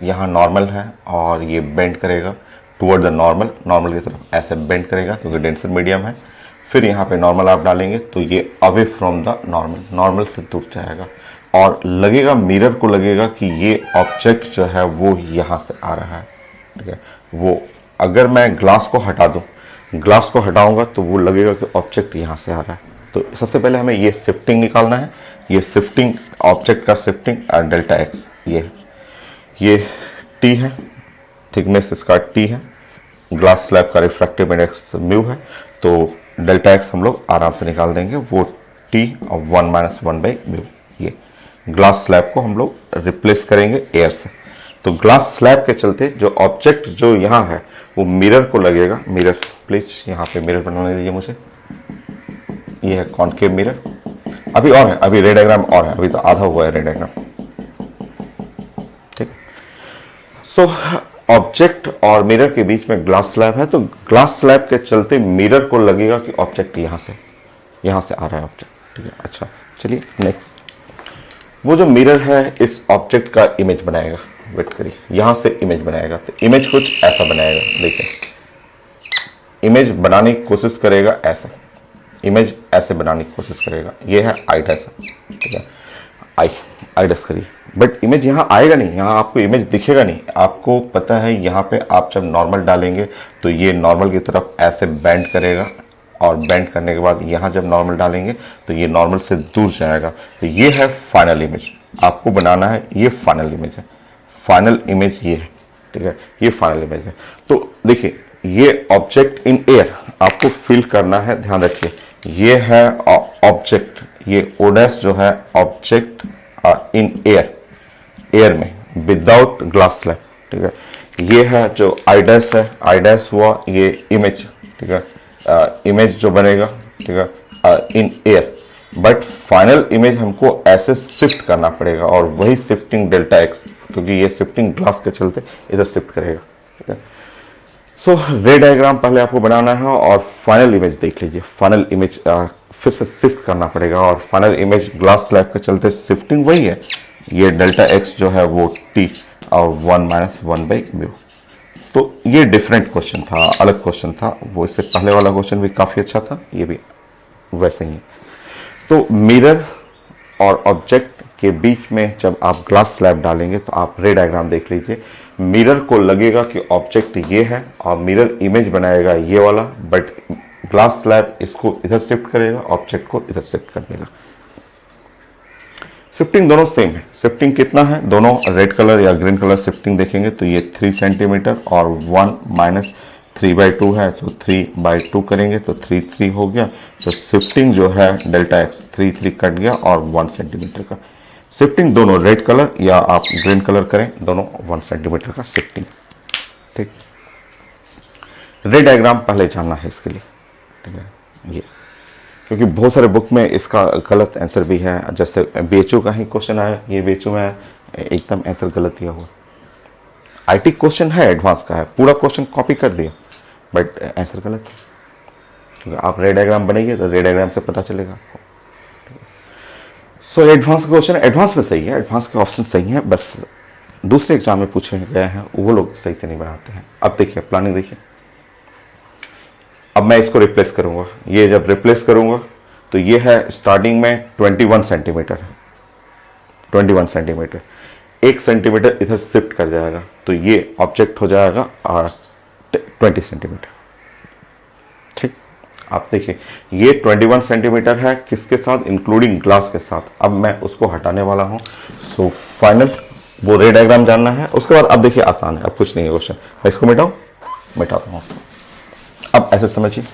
यहां नॉर्मल है और ये बेंड करेगा टुवर्ड द नॉर्मल, नॉर्मल की तरफ ऐसे बेंड करेगा क्योंकि डेंसर मीडियम है। फिर यहाँ पे नॉर्मल आप डालेंगे तो ये away from the normal, normal से दूर जाएगा और लगेगा, मिरर को लगेगा कि ये ऑब्जेक्ट जो है वो यहाँ से आ रहा है। ठीक है, वो अगर मैं ग्लास को हटा दूं, ग्लास को हटाऊंगा तो वो लगेगा कि ऑब्जेक्ट यहाँ से आ रहा है। तो सबसे पहले हमें ये शिफ्टिंग निकालना है, ये शिफ्टिंग ऑब्जेक्ट का शिफ्टिंग डेल्टा एक्स, ये टी है, थिकनेस इसका टी है, ग्लास स्लैब का रिफ्रैक्टिव इंडेक्स म्यू है, तो डेल्टा एक्स हम लोग आराम से निकाल देंगे, वो टी और 1 माइनस 1/म्यू। ये ग्लास स्लैब को हम लोग रिप्लेस करेंगे एयर से, तो ग्लास स्लैब के चलते जो ऑब्जेक्ट जो यहाँ है वो मिरर को लगेगा। मिरर प्लीज यहाँ पे मिरर बनाने दीजिए मुझे, ये है कॉनकेव मिरर। अभी और है, अभी रे डायग्राम और है, अभी तो आधा हुआ है रे डायग्राम। ठीक, सो ऑब्जेक्ट और मिरर के बीच में ग्लास स्लैब है, तो ग्लास स्लैब के चलते मिरर को लगेगा कि ऑब्जेक्ट यहाँ से आ रहा है ऑब्जेक्ट। ठीक है, अच्छा चलिए नेक्स्ट। वो जो मिरर है इस ऑब्जेक्ट का इमेज बनाएगा, वेट करिए, यहां से इमेज बनाएगा, तो इमेज कुछ ऐसा बनाएगा। देखिए, इमेज बनाने की कोशिश करेगा ऐसा, इमेज ऐसे बनाने की कोशिश करेगा। ये है आई डैश, ठीक है, आई डैश करिए, बट इमेज यहाँ आएगा नहीं, यहाँ आपको इमेज दिखेगा नहीं। आपको पता है यहाँ पे आप जब नॉर्मल डालेंगे तो ये नॉर्मल की तरफ ऐसे बेंड करेगा और बेंड करने के बाद यहाँ जब नॉर्मल डालेंगे तो ये नॉर्मल से दूर जाएगा। तो ये है फाइनल इमेज, आपको बनाना है, ये फाइनल इमेज है। फाइनल इमेज ये है, ठीक है, ये फाइनल इमेज है। तो देखिए ये ऑब्जेक्ट इन एयर आपको फील करना है, ध्यान रखिए ये है ऑब्जेक्ट, ये ओ डैश जो है ऑब्जेक्ट इन एयर, एयर में विदाउट ग्लास स्लैब, ठीक है। ये है जो आई डैश है, आई डैश हुआ ये इमेज, ठीक है, इमेज जो बनेगा, ठीक है, in air. But final image हमको ऐसे शिफ्ट करना पड़ेगा और वही शिफ्टिंग डेल्टा एक्स, क्योंकि ये शिफ्टिंग ग्लास के चलते इधर शिफ्ट करेगा, ठीक है। सो रे डायग्राम पहले आपको बनाना है और फाइनल इमेज देख लीजिए, फाइनल इमेज फिर से शिफ्ट करना पड़ेगा और फाइनल इमेज ग्लास स्लैब के चलते शिफ्टिंग वही है, ये डेल्टा एक्स जो है वो टी और 1 माइनस 1/μ। तो ये डिफरेंट क्वेश्चन था, अलग क्वेश्चन था, वो इससे पहले वाला क्वेश्चन भी काफी अच्छा था, ये भी वैसे ही है। तो मिरर और ऑब्जेक्ट के बीच में जब आप ग्लास स्लैब डालेंगे तो आप रे डायग्राम देख लीजिए, मिरर को लगेगा कि ऑब्जेक्ट ये है और मिरर इमेज बनाएगा ये वाला, बट ग्लास स्लैब इसको इधर शिफ्ट करेगा, ऑब्जेक्ट को इधर शिफ्ट कर देगा। शिफ्टिंग दोनों सेम है, शिफ्टिंग कितना है, दोनों रेड कलर या ग्रीन कलर शिफ्टिंग देखेंगे तो ये 3 सेंटीमीटर और 1 माइनस 3/2 है, तो 3/2 करेंगे तो 3 हो गया। तो शिफ्टिंग जो है डेल्टा एक्स 3 कट गया और 1 सेंटीमीटर का शिफ्टिंग, दोनों रेड कलर या आप ग्रीन कलर करें, दोनों 1 सेंटीमीटर का शिफ्टिंग, ठीक। रे डायग्राम पहले जानना है इसके लिए, ठीक है, ये क्योंकि बहुत सारे बुक में इसका गलत आंसर भी है, जैसे बीएचयू का ही क्वेश्चन आया, ये बीएचयू में एकदम आंसर गलत दिया हुआ। आईटी क्वेश्चन है, एडवांस का है, पूरा क्वेश्चन कॉपी कर दिया बट आंसर गलत है, क्योंकि आप रे डायग्राम बनाइए तो रे डायग्राम से पता चलेगा। सो एडवांस क्वेश्चन एडवांस में सही है, एडवांस के ऑप्शन सही है, बस दूसरे एग्जाम में पूछे गए हैं वो लोग सही से नहीं बनाते हैं। अब देखिए प्लानिंग देखिए, अब मैं इसको रिप्लेस करूंगा, ये जब रिप्लेस करूंगा तो ये है स्टार्टिंग में 21 सेंटीमीटर है, 21 सेंटीमीटर, 1 सेंटीमीटर इधर शिफ्ट कर जाएगा तो ये ऑब्जेक्ट हो जाएगा 20 सेंटीमीटर, ठीक। आप देखिए ये 21 सेंटीमीटर है, किसके साथ, इंक्लूडिंग ग्लास के साथ। अब मैं उसको हटाने वाला हूं। सो फाइनल वो रे डायग्राम जानना है, उसके बाद अब देखिए आसान है, अब कुछ नहीं है क्वेश्चन, मैं इसको मिटाता हूं। अब ऐसे समझिए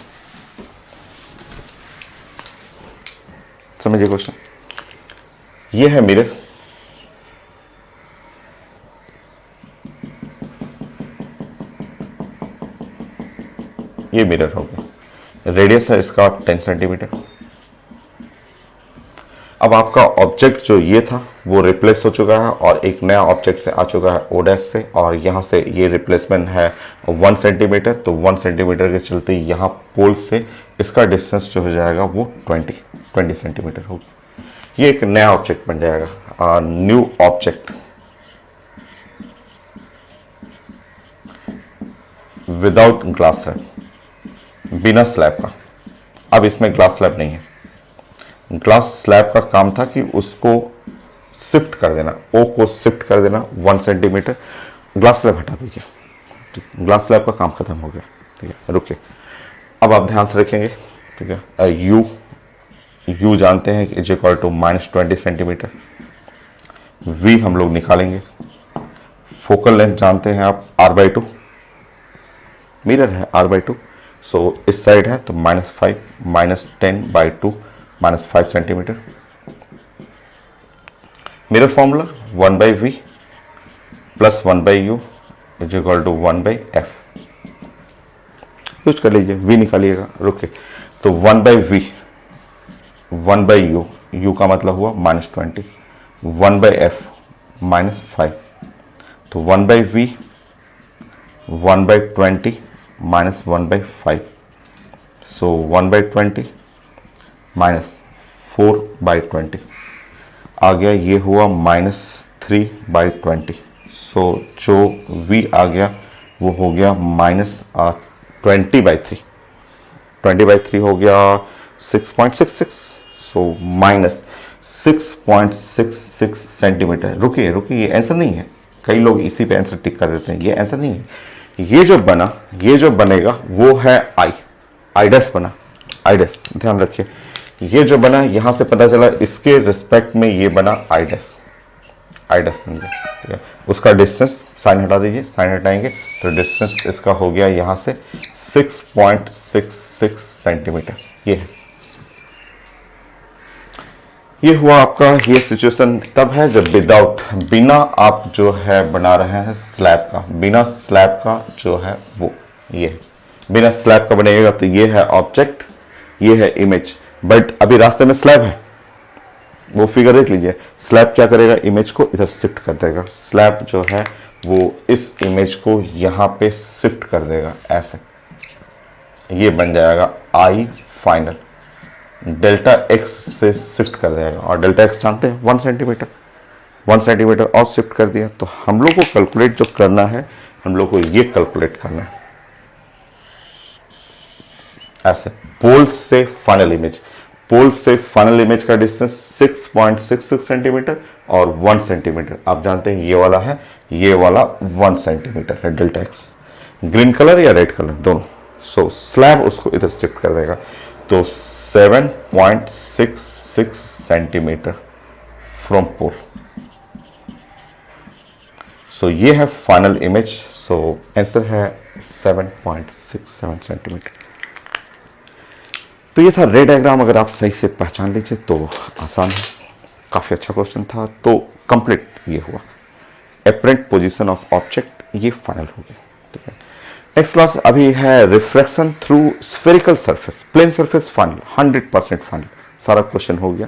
क्वेश्चन, ये है मिरर, ये मिरर हो गया, रेडियस है इसका 10 सेंटीमीटर। अब आपका ऑब्जेक्ट जो ये था वो रिप्लेस हो चुका है और एक नया ऑब्जेक्ट से आ चुका है ओ डैश से, और यहाँ से ये रिप्लेसमेंट है 1 सेंटीमीटर, तो 1 सेंटीमीटर के चलते यहाँ पोल से इसका डिस्टेंस जो हो जाएगा वो 20 सेंटीमीटर होगा। ये एक नया ऑब्जेक्ट बन जाएगा, new object without glass slab, बिना स्लैब का। अब इसमें ग्लास स्लैब नहीं है, ग्लास स्लैब का काम था कि उसको शिफ्ट कर देना, ओ को शिफ्ट कर देना 1 सेंटीमीटर, ग्लास स्लैब हटा दीजिए, ग्लास स्लैब का काम खत्म हो गया, ठीक है। रुकिए, अब आप ध्यान से रखेंगे, ठीक है। यू जानते हैं कि is equal to -20 centimetre, v हम लोग निकालेंगे, फोकल लेंथ जानते हैं आप R/2, मिरर है R/2, सो इस साइड है तो -5 -10/2 -5 centimetre. Mirror formula 1/v plus 1/u is equal to 1/f, use कर लीजिए, v निकालिएगा। रुके, तो 1/v 1/u, u का मतलब हुआ -20, 1/f -5, तो 1/v 1/20 -1/5, सो 1/20 -4/20 आ गया, ये हुआ -3/20, सो जो v आ गया वो हो गया -20/3, 20/3 हो गया 6.66, सो -6.66 सेंटीमीटर। रुकिए, ये आंसर नहीं है, कई लोग इसी पे आंसर टिक कर देते हैं, ये आंसर नहीं है। ये जो बनेगा वो है आई डैश बना, आई डैश, ध्यान रखिए, ये जो बना यहां से पता चला इसके रिस्पेक्ट में ये बना आई डैश, आइडस बन गया, ठीक है। उसका डिस्टेंस, साइन हटा दीजिए, साइन हटाएंगे तो डिस्टेंस इसका हो गया यहाँ से 6.66 सेंटीमीटर। ये है, ये हुआ आपका। ये सिचुएशन तब है जब विदाउट, बिना आप जो है बना रहे हैं स्लैब का, बिना स्लैब का जो है वो ये है, बिना स्लैब का बनेगा तो ये है ऑब्जेक्ट, ये है इमेज। बट अभी रास्ते में स्लैब है, वो फिगर देख लीजिए। स्लैब क्या करेगा, इमेज को इधर शिफ्ट कर देगा। स्लैब जो है वो इस इमेज को यहाँ पे शिफ्ट कर देगा ऐसे, ये बन जाएगा आई फाइनल। डेल्टा एक्स से शिफ्ट कर देगा, और डेल्टा एक्स जानते हैं 1 सेंटीमीटर, 1 सेंटीमीटर और शिफ्ट कर दिया। तो हम लोग को कैलकुलेट जो करना है, हम लोग को ये कैलकुलेट करना है ऐसे, पोल से फाइनल इमेज। पोल से फाइनल इमेज का डिस्टेंस 6.66 सेंटीमीटर और 1 सेंटीमीटर। आप जानते हैं ये वाला है, ये वाला 1 सेंटीमीटर है डेल्टा एक्स। ग्रीन कलर या रेड कलर दोनों। सो स्लैब उसको इधर शिफ्ट कर देगा, तो 7.66 सेंटीमीटर फ्रॉम पोल। सो ये है फाइनल इमेज। सो आंसर है 7.67 सेंटीमीटर। तो ये था रे डायग्राम। अगर आप सही से पहचान लीजिए तो आसान है, काफी अच्छा क्वेश्चन था। तो कंप्लीट ये हुआ, एपरेंट पोजीशन ऑफ ऑब्जेक्ट ये फाइनल हो गया, ठीक है। नेक्स्ट क्लास अभी है refraction through spherical surface, plane surface final, 100% final. सारा क्वेश्चन हो गया,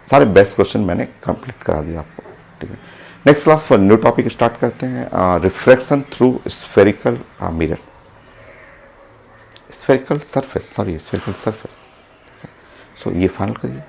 सारे बेस्ट क्वेश्चन मैंने कंप्लीट करा दिया आपको, ठीक है। Next class for new topic start करते हैं, refraction through spherical mirror, spherical surface, sorry spherical surface. So ये फाइनल करिए।